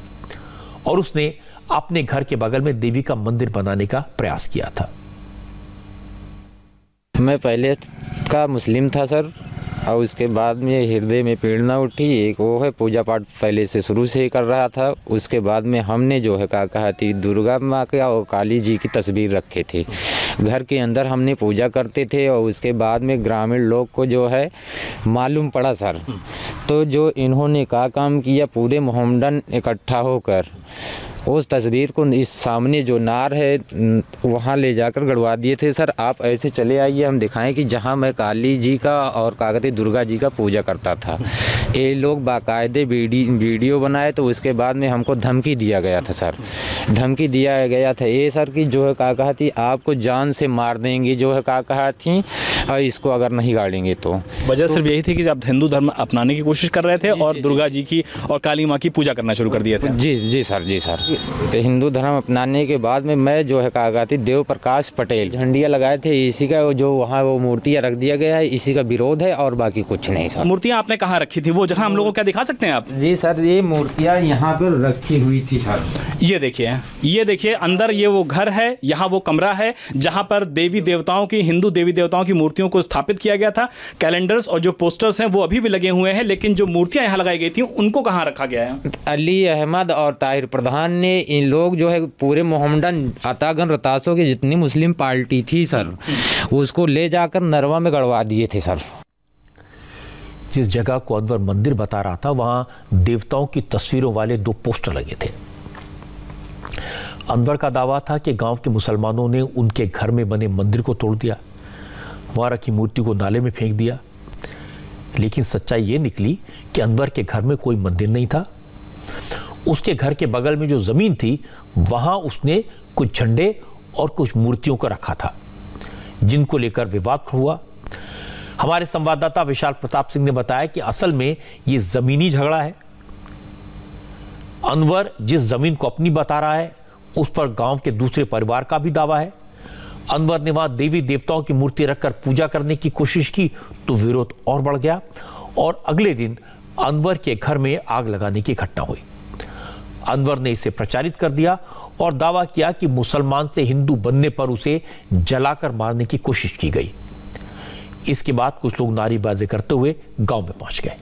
और उसने अपने घर के बगल में देवी का मंदिर बनाने का प्रयास किया था। मैं पहले का मुस्लिम था सर, और उसके बाद में हृदय में पीड़ना उठी। एक वो है पूजा पाठ पहले से शुरू से ही कर रहा था। उसके बाद में हमने जो है कहा थी दुर्गा माँ के और काली जी की तस्वीर रखे थे घर के अंदर, हमने पूजा करते थे। और उसके बाद में ग्रामीण लोग को जो है मालूम पड़ा सर, तो जो इन्होंने क्या काम किया, पूरे मोहम्मडन इकट्ठा होकर उस तस्वीर को इस सामने जो नार है वहाँ ले जाकर गड़वा दिए थे। सर आप ऐसे चले आइए, हम दिखाएं कि जहाँ मैं काली जी का और क्या कहते दुर्गा जी का पूजा करता था। ये लोग बाकायदे वीडियो बनाए, तो उसके बाद में हमको धमकी दिया गया था सर, धमकी दिया गया था ये सर कि जो है क्या कहा थी आपको जान से मार देंगे, जो है क्या कहा थी, और इसको अगर नहीं गाड़ेंगे तो। वजह सिर्फ यही थी कि आप हिंदू धर्म अपनाने की कोशिश कर रहे थे और दुर्गा जी की और काली माँ की पूजा करना शुरू कर दिया था। जी सर। हिंदू धर्म अपनाने के बाद में मैं जो है कहा थी देव प्रकाश पटेल झंडिया लगाए थे, इसी का जो वहाँ वो मूर्तियाँ रख दिया गया है, इसी का विरोध है और बाकी कुछ नहीं सर। मूर्तियाँ आपने कहाँ रखी थी, वो जगह हम लोगों को क्या दिखा सकते हैं आप? जी सर, ये मूर्तियाँ यहाँ पर रखी हुई थी सर। ये देखिए अंदर ये वो घर है, यहाँ वो कमरा है जहाँ पर देवी देवताओं की, हिंदू देवी देवताओं की मूर्तियों को स्थापित किया गया था। कैलेंडर्स और जो पोस्टर्स हैं वो अभी भी लगे हुए हैं, लेकिन जो मूर्तियाँ यहाँ लगाई गई थी उनको कहाँ रखा गया है? अली अहमद और ताहिर प्रधान ने इन लोग जो है पूरे मोहम्मडन अतागन रतासों की जितनी मुस्लिम पार्टी थी सर, उसको ले जाकर नरवा में गड़वा दिए थे सर। जिस जगह को अनवर मंदिर बता रहा था वहां देवताओं की तस्वीरों वाले 2 पोस्टर लगे थे। अनवर का दावा था कि गांव के मुसलमानों ने उनके घर में बने मंदिर को तोड़ दिया, वहां रखी मूर्ति को नाले में फेंक दिया। लेकिन सच्चाई ये निकली कि अनवर के घर में कोई मंदिर नहीं था। उसके घर के बगल में जो जमीन थी वहां उसने कुछ झंडे और कुछ मूर्तियों को रखा था, जिनको लेकर विवाद हुआ। हमारे संवाददाता विशाल प्रताप सिंह ने बताया कि असल में यह जमीनी झगड़ा है। अनवर जिस जमीन को अपनी बता रहा है उस पर गांव के दूसरे परिवार का भी दावा है। अनवर ने वहां देवी देवताओं की मूर्ति रखकर पूजा करने की कोशिश की तो विरोध और बढ़ गया और अगले दिन अनवर के घर में आग लगाने की घटना हुई। अनवर ने इसे प्रचारित कर दिया और दावा किया कि मुसलमान से हिंदू बनने पर उसे जलाकर मारने की कोशिश की गई। इसके बाद कुछ लोग नारेबाजी करते हुए गांव में पहुंच गए।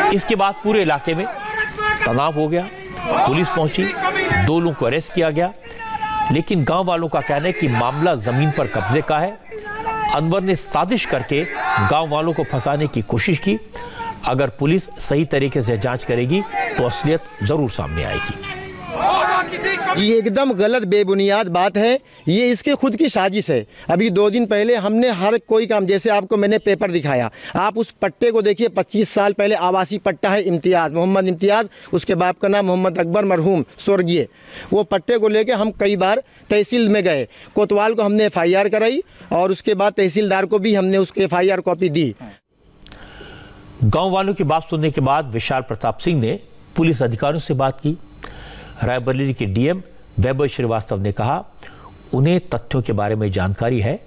इसके बाद पूरे इलाके में तनाव हो गया, पुलिस पहुंची, 2 लोगों को अरेस्ट किया गया। लेकिन गांव वालों का कहना है कि मामला जमीन पर कब्जे का है। अनवर ने साजिश करके गांव वालों को फंसाने की कोशिश की। अगर पुलिस सही तरीके से जांच करेगी तो असलियत जरूर सामने आएगी। ये एकदम गलत बेबुनियाद बात है, ये इसके खुद की साजिश है। अभी 2 दिन पहले हमने हर कोई काम, जैसे आपको मैंने पेपर दिखाया, आप उस पट्टे को देखिए। 25 साल पहले आवासी पट्टा है इम्तियाज, मोहम्मद इम्तियाज, उसके बाप का नाम मोहम्मद अकबर मरहूम स्वर्गीय। वो पट्टे को लेके हम कई बार तहसील में गए, कोतवाल को हमने FIR कराई और उसके बाद तहसीलदार को भी हमने उसकी FIR कॉपी दी। गांव वालों की बात सुनने के बाद विशाल प्रताप सिंह ने पुलिस अधिकारियों से बात की। रायबरेली के DM वैभव श्रीवास्तव ने कहा उन्हें तथ्यों के बारे में जानकारी है।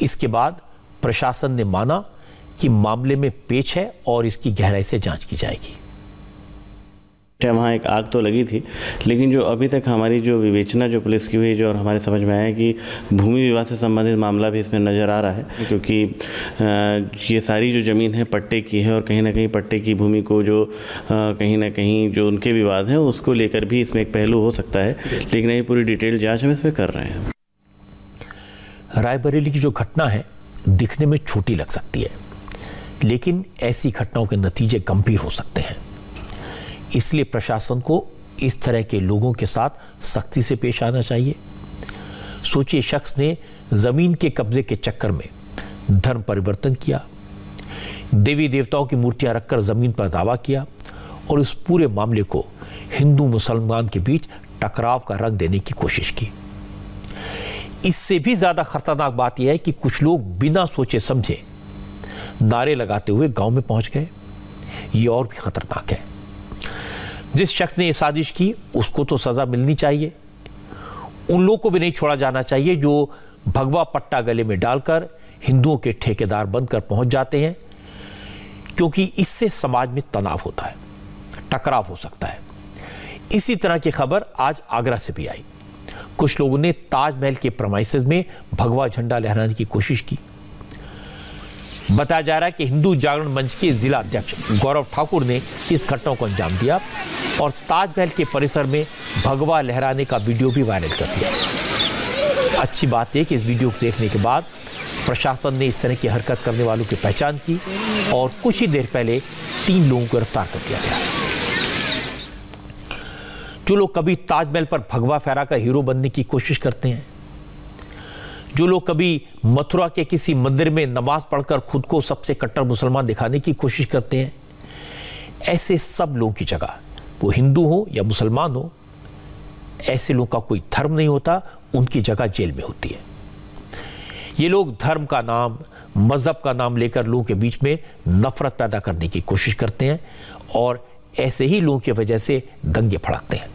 इसके बाद प्रशासन ने माना कि मामले में पेच है और इसकी गहराई से जांच की जाएगी। वहाँ एक आग तो लगी थी, लेकिन जो अभी तक हमारी जो विवेचना जो पुलिस की हुई, जो और हमारे समझ में आया कि भूमि विवाद से संबंधित मामला भी इसमें नज़र आ रहा है, क्योंकि ये सारी जो ज़मीन है पट्टे की है और कहीं ना कहीं पट्टे की भूमि को जो कहीं ना कहीं जो उनके विवाद हैं उसको लेकर भी इसमें एक पहलू हो सकता है। लेकिन ये पूरी डिटेल जाँच हम इसमें कर रहे हैं। रायबरेली की जो घटना है दिखने में छोटी लग सकती है, लेकिन ऐसी घटनाओं के नतीजे गंभीर हो सकते हैं। इसलिए प्रशासन को इस तरह के लोगों के साथ सख्ती से पेश आना चाहिए। सोचिए, शख्स ने जमीन के कब्जे के चक्कर में धर्म परिवर्तन किया, देवी देवताओं की मूर्तियां रखकर जमीन पर दावा किया और इस पूरे मामले को हिंदू मुसलमान के बीच टकराव का रंग देने की कोशिश की। इससे भी ज्यादा खतरनाक बात यह है कि कुछ लोग बिना सोचे समझे नारे लगाते हुए गांव में पहुंच गए। ये और भी खतरनाक है। जिस शख्स ने यह साजिश की उसको तो सजा मिलनी चाहिए। उन लोगों को भी नहीं छोड़ा जाना चाहिए जो भगवा पट्टा गले में डालकर हिंदुओं के ठेकेदार बनकर पहुंच जाते हैं, क्योंकि इससे समाज में तनाव होता है, टकराव हो सकता है। इसी तरह की खबर आज आगरा से भी आई। कुछ लोगों ने ताजमहल के प्रेमाइसेस में भगवा झंडा लहराने की कोशिश की। बताया जा रहा है कि हिंदू जागरण मंच के जिला अध्यक्ष गौरव ठाकुर ने इस घटना को अंजाम दिया और ताजमहल के परिसर में भगवा लहराने का वीडियो भी वायरल कर दिया। अच्छी बात है कि इस वीडियो को देखने के बाद प्रशासन ने इस तरह की हरकत करने वालों की पहचान की और कुछ ही देर पहले 3 लोगों को गिरफ्तार कर लिया गया। जो लोग कभी ताजमहल पर भगवा फहराकर हीरो बनने की कोशिश करते हैं, जो लोग कभी मथुरा के किसी मंदिर में नमाज पढ़कर खुद को सबसे कट्टर मुसलमान दिखाने की कोशिश करते हैं, ऐसे सब लोगों की जगह, वो हिंदू हो या मुसलमान हो, ऐसे लोगों का कोई धर्म नहीं होता, उनकी जगह जेल में होती है। ये लोग धर्म का नाम, मजहब का नाम लेकर लोगों के बीच में नफरत पैदा करने की कोशिश करते हैं और ऐसे ही लोगों की वजह से दंगे भड़कते हैं।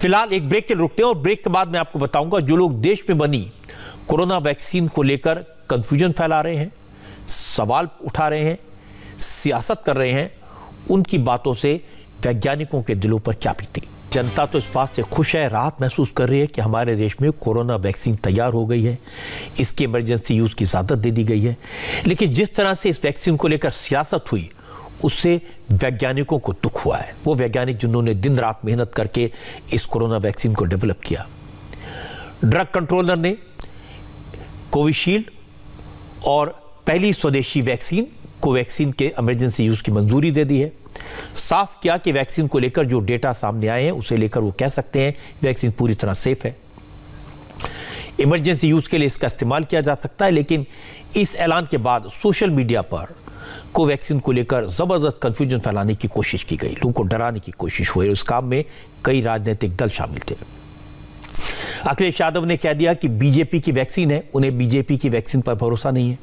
फिलहाल एक ब्रेक के लिए रुकते हैं और ब्रेक के बाद मैं आपको बताऊंगा जो लोग देश में बनी कोरोना वैक्सीन को लेकर कंफ्यूजन फैला रहे हैं, सवाल उठा रहे हैं, सियासत कर रहे हैं, उनकी बातों से वैज्ञानिकों के दिलों पर क्या बीती। जनता तो इस बात से खुश है, राहत महसूस कर रही है कि हमारे देश में कोरोना वैक्सीन तैयार हो गई है, इसकी इमरजेंसी यूज की इजाजत दे दी गई है। लेकिन जिस तरह से इस वैक्सीन को लेकर सियासत हुई उससे वैज्ञानिकों को दुख हुआ है। वो वैज्ञानिक जिन्होंने दिन रात मेहनत करके इस कोरोना वैक्सीन को डेवलप किया। ड्रग कंट्रोलर ने कोविशील्ड और पहली स्वदेशी वैक्सीन कोवैक्सीन के इमरजेंसी यूज की मंजूरी दे दी है। साफ किया कि वैक्सीन को लेकर जो डेटा सामने आए हैं उसे लेकर वो कह सकते हैं वैक्सीन पूरी तरह सेफ है, इमरजेंसी यूज के लिए इसका इस्तेमाल किया जा सकता है। लेकिन इस ऐलान के बाद सोशल मीडिया पर कोवैक्सीन को लेकर जबरदस्त कंफ्यूजन फैलाने की कोशिश की गई, लोगों को डराने की कोशिश हुई। उस काम में कई राजनीतिक दल शामिल थे। अखिलेश यादव ने कह दिया कि बीजेपी की वैक्सीन है, उन्हें बीजेपी की वैक्सीन पर भरोसा नहीं है,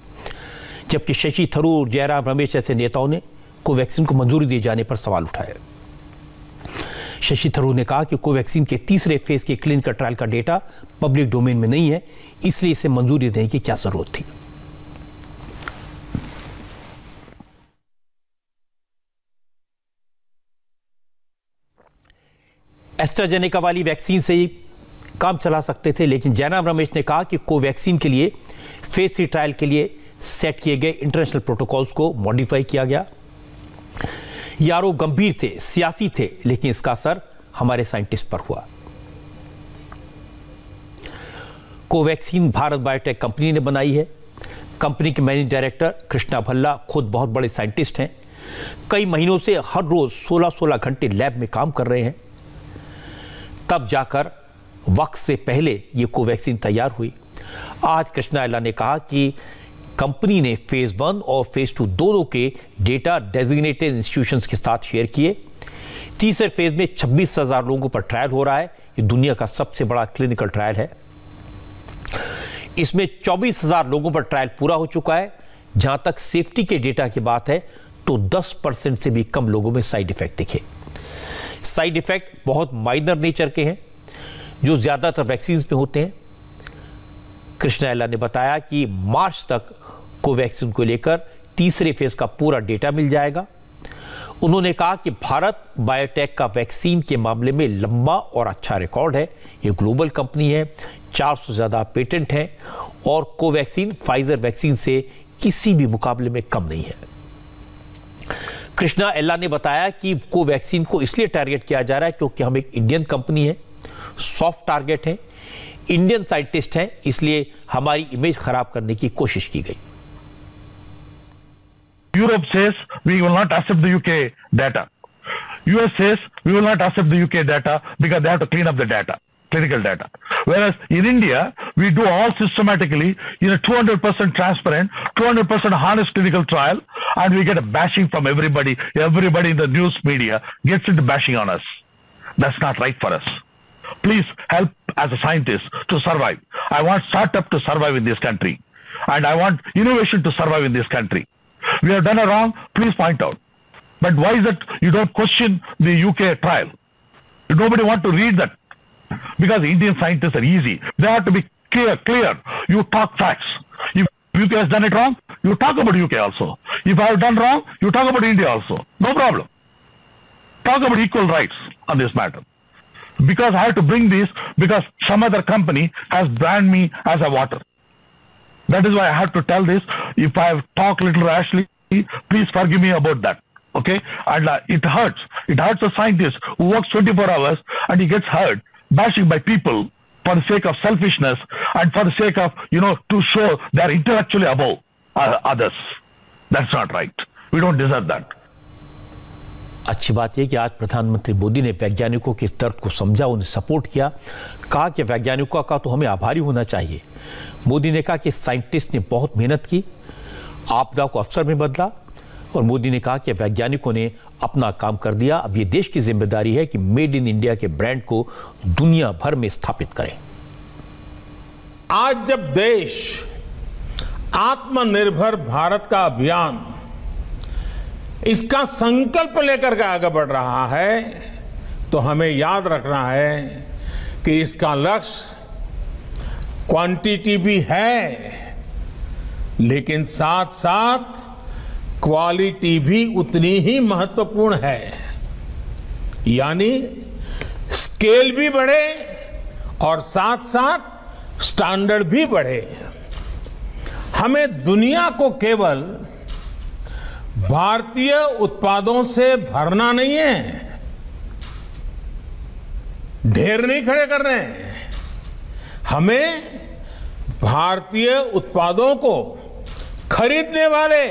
जबकि शशि थरूर, जयराम रमेश जैसे नेताओं ने कोवैक्सीन को मंजूरी दिए जाने पर सवाल उठाए। शशि थरूर ने कहा कि कोवैक्सीन के तीसरे फेज के क्लिनिकल ट्रायल का डेटा पब्लिक डोमेन में नहीं है, इसलिए इसे मंजूरी देने की क्या जरूरत थी। एस्ट्राजेनेका वाली वैक्सीन से ही काम चला सकते थे, लेकिन जयराम रमेश ने कहा कि कोवैक्सीन के लिए फेज 3 ट्रायल के लिए सेट किए गए इंटरनेशनल प्रोटोकॉल्स को मॉडिफाई किया गया। ये आरोप गंभीर थे, सियासी थे, लेकिन इसका असर हमारे साइंटिस्ट पर हुआ। कोवैक्सीन भारत बायोटेक कंपनी ने बनाई है। कंपनी के मैनेजिंग डायरेक्टर कृष्णा भल्ला खुद बहुत बड़े साइंटिस्ट हैं। कई महीनों से हर रोज 16-16 घंटे लैब में काम कर रहे हैं। तब जाकर वक्त से पहले ये कोवैक्सीन तैयार हुई। आज कृष्णा एल्ला ने कहा कि कंपनी ने फेज 1 और फेज 2 दोनों के डेटा डेजिग्नेटेड इंस्टीट्यूशंस के साथ शेयर किए। तीसरे फेज में 26,000 लोगों पर ट्रायल हो रहा है। ये दुनिया का सबसे बड़ा क्लिनिकल ट्रायल है। इसमें 24,000 लोगों पर ट्रायल पूरा हो चुका है। जहां तक सेफ्टी के डेटा की बात है तो 10% से भी कम लोगों में साइड इफेक्ट दिखे। साइड इफेक्ट बहुत माइनर नेचर के हैं जो ज्यादातर वैक्सीन में होते हैं। कृष्णा एल्ला ने बताया कि मार्च तक कोवैक्सीन को लेकर तीसरे फेज का पूरा डेटा मिल जाएगा। उन्होंने कहा कि भारत बायोटेक का वैक्सीन के मामले में लंबा और अच्छा रिकॉर्ड है। ये ग्लोबल कंपनी है, 400 से ज्यादा पेटेंट हैं और कोवैक्सीन फाइजर वैक्सीन से किसी भी मुकाबले में कम नहीं है। कृष्णा एल्ला ने बताया कि कोवैक्सीन को इसलिए टारगेट किया जा रहा है क्योंकि हम एक इंडियन कंपनी है, सॉफ्ट टारगेट है, इंडियन साइंटिस्ट हैं, इसलिए हमारी इमेज खराब करने की कोशिश की गई। Europe says we will not accept the UK data. US says we will not accept the UK data because they have to clean up the data, clinical data. Whereas in India, we do all systematically in a 200% transparent, 200% honest clinical trial, and we get a bashing from everybody. Everybody in the news media gets into bashing on us. That's not right for us. Please help as a scientist to survive. I want startup to survive in this country, and I want innovation to survive in this country. We have done a wrong, please point out. But why is it you don't question the UK trial? Nobody want to read that. Because Indian scientists are easy. They have to be clear. You talk facts. If UK has done it wrong, you talk about UK also. If I have done wrong, you talk about India also. No problem. Talk about equal rights on this matter. Because I have to bring this because some other company has branded me as a water. That is why I have to tell this. If I have talked a little rashly, please forgive me about that. Okay? And it hurts. It hurts a scientist who works 24 hours and he gets hurt, bashing by people for the sake of selfishness and for the sake of, to show they are intellectually above others. That's not right. We don't deserve that. अच्छी बात यह कि आज प्रधानमंत्री मोदी ने वैज्ञानिकों के इस दर्द को समझा, उन्हें सपोर्ट किया, कहा कि वैज्ञानिकों का तो हमें आभारी होना चाहिए। मोदी ने कहा कि साइंटिस्ट ने बहुत मेहनत की, आपदा को अवसर में बदला, और मोदी ने कहा कि वैज्ञानिकों ने अपना काम कर दिया। अब ये देश की जिम्मेदारी है कि मेड इन इंडिया के ब्रांड को दुनिया भर में स्थापित करें। आज जब देश आत्मनिर्भर भारत का अभियान, इसका संकल्प लेकर के आगे बढ़ रहा है, तो हमें याद रखना है कि इसका लक्ष्य क्वांटिटी भी है, लेकिन साथ साथ क्वालिटी भी उतनी ही महत्वपूर्ण है। यानी स्केल भी बढ़े और साथ साथ स्टैंडर्ड भी बढ़े। हमें दुनिया को केवल भारतीय उत्पादों से भरना नहीं है, ढेर नहीं खड़े कर रहे हैं। हमें भारतीय उत्पादों को खरीदने वाले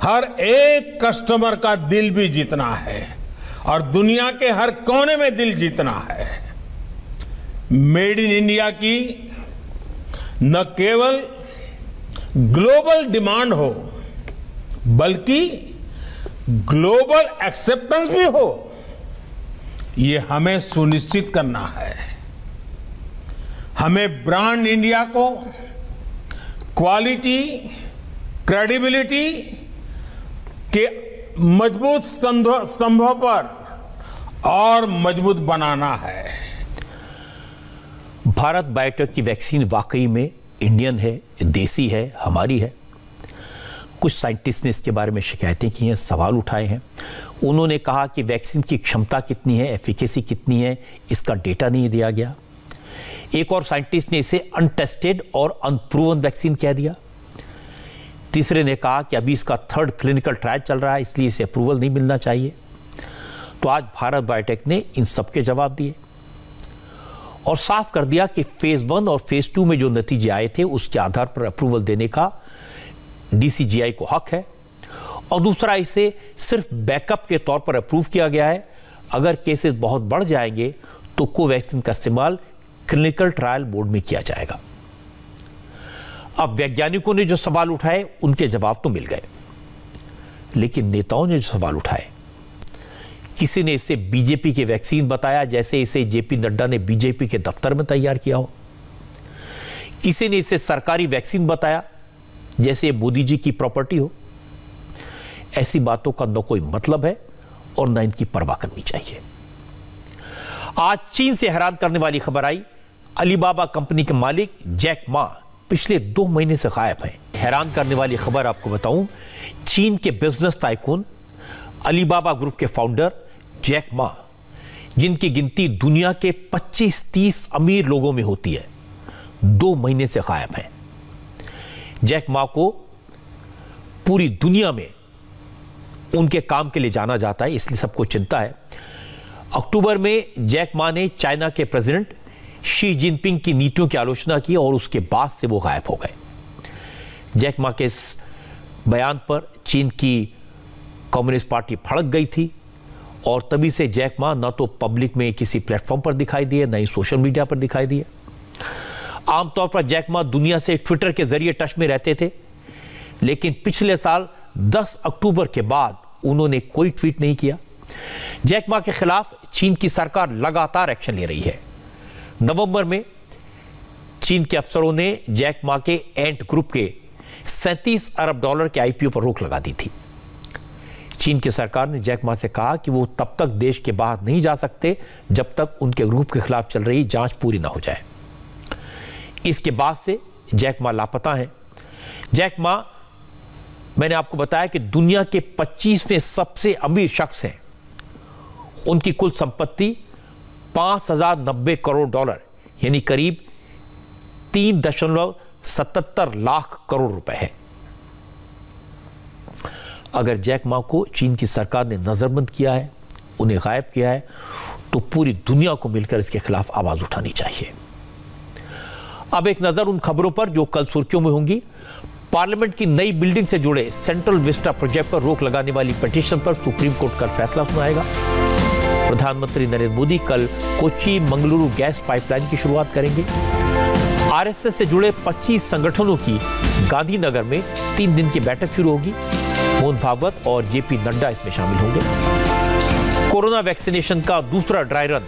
हर एक कस्टमर का दिल भी जीतना है और दुनिया के हर कोने में दिल जीतना है। मेड इन इंडिया की न केवल ग्लोबल डिमांड हो, बल्कि ग्लोबल एक्सेप्टेंस भी हो, ये हमें सुनिश्चित करना है। हमें ब्रांड इंडिया को क्वालिटी, क्रेडिबिलिटी के मजबूत स्तंभों पर और मजबूत बनाना है। भारत बायोटेक की वैक्सीन वाकई में इंडियन है, देसी है, हमारी है। कुछ साइंटिस्ट ने इसके बारे में शिकायतें की हैं, सवाल उठाए हैं। उन्होंने कहा कि वैक्सीन की क्षमता कितनी है, एफिकेसी कितनी है, इसका डेटा नहीं दिया गया। एक और साइंटिस्ट ने इसे अनटेस्टेड और अनप्रूवन वैक्सीन कह दिया। तीसरे ने कहा कि अभी इसका 3rd क्लिनिकल ट्रायल चल रहा है, इसलिए इसे अप्रूवल नहीं मिलना चाहिए। तो आज भारत बायोटेक ने इन सबके जवाब दिए और साफ कर दिया कि फेज 1 और फेज 2 में जो नतीजे आए थे उसके आधार पर अप्रूवल देने का DCGI को हक है, और दूसरा इसे सिर्फ बैकअप के तौर पर अप्रूव किया गया है। अगर केसेस बहुत बढ़ जाएंगे तो कोवैक्सीन का इस्तेमाल क्लिनिकल ट्रायल बोर्ड में किया जाएगा। अब वैज्ञानिकों ने जो सवाल उठाए उनके जवाब तो मिल गए, लेकिन नेताओं ने जो सवाल उठाए, किसी ने इसे बीजेपी की वैक्सीन बताया जैसे इसे जेपी नड्डा ने बीजेपी के दफ्तर में तैयार किया हो। किसी ने इसे सरकारी वैक्सीन बताया जैसे मोदी जी की प्रॉपर्टी हो। ऐसी बातों का न कोई मतलब है और न इनकी परवाह करनी चाहिए। आज चीन से हैरान करने वाली खबर आई, अलीबाबा कंपनी के मालिक जैक मा पिछले 2 महीने से गायब हैं। हैरान करने वाली खबर आपको बताऊं, चीन के बिजनेस टाइकून अलीबाबा ग्रुप के फाउंडर जैक मा, जिनकी गिनती दुनिया के 25-30 अमीर लोगों में होती है, 2 महीने से गायब हैं। जैक मा को पूरी दुनिया में उनके काम के लिए जाना जाता है, इसलिए सबको चिंता है। अक्टूबर में जैक मा ने चाइना के प्रेसिडेंट शी जिनपिंग की नीतियों की आलोचना की और उसके बाद से वो गायब हो गए। जैक मा के इस बयान पर चीन की कम्युनिस्ट पार्टी भड़क गई थी और तभी से जैक मा न तो पब्लिक में किसी प्लेटफॉर्म पर दिखाई दिए, न ही सोशल मीडिया पर दिखाई दिए। आमतौर पर जैक मा दुनिया से ट्विटर के जरिए टच में रहते थे, लेकिन पिछले साल 10 अक्टूबर के बाद उन्होंने कोई ट्वीट नहीं किया। जैक मा के खिलाफ चीन की सरकार लगातार एक्शन ले रही है। नवंबर में चीन के अफसरों ने जैक मा के एंट ग्रुप के 37 अरब डॉलर के आईपीओ पर रोक लगा दी थी। चीन की सरकार ने जैक मा से कहा कि वो तब तक देश के बाहर नहीं जा सकते जब तक उनके ग्रुप के खिलाफ चल रही जांच पूरी ना हो जाए। इसके बाद से जैक मा लापता हैं। जैक मा, मैंने आपको बताया कि दुनिया के 25वें सबसे अमीर शख्स हैं। उनकी कुल संपत्ति 5090 करोड़ डॉलर यानी करीब 3.77 लाख करोड़ रुपए है। अगर जैक मा को चीन की सरकार ने नजरबंद किया है, उन्हें गायब किया है, तो पूरी दुनिया को मिलकर इसके खिलाफ आवाज उठानी चाहिए। अब एक नजर उन खबरों पर जो कल सुर्खियों में होंगी। पार्लियामेंट की नई बिल्डिंग से जुड़े सेंट्रल विस्टा प्रोजेक्ट पर रोक लगाने वाली पिटीशन पर सुप्रीम कोर्ट कल फैसला सुनाएगा। प्रधानमंत्री नरेंद्र मोदी कल कोच्चि मंगलुरु गैस पाइपलाइन की शुरुआत करेंगे। आरएसएस से जुड़े 25 संगठनों की गांधीनगर में 3 दिन की बैठक शुरू होगी। मोहन भागवत और जेपी नड्डा इसमें शामिल होंगे। कोरोना वैक्सीनेशन का दूसरा ड्राई रन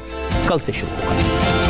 कल से शुरू होगा।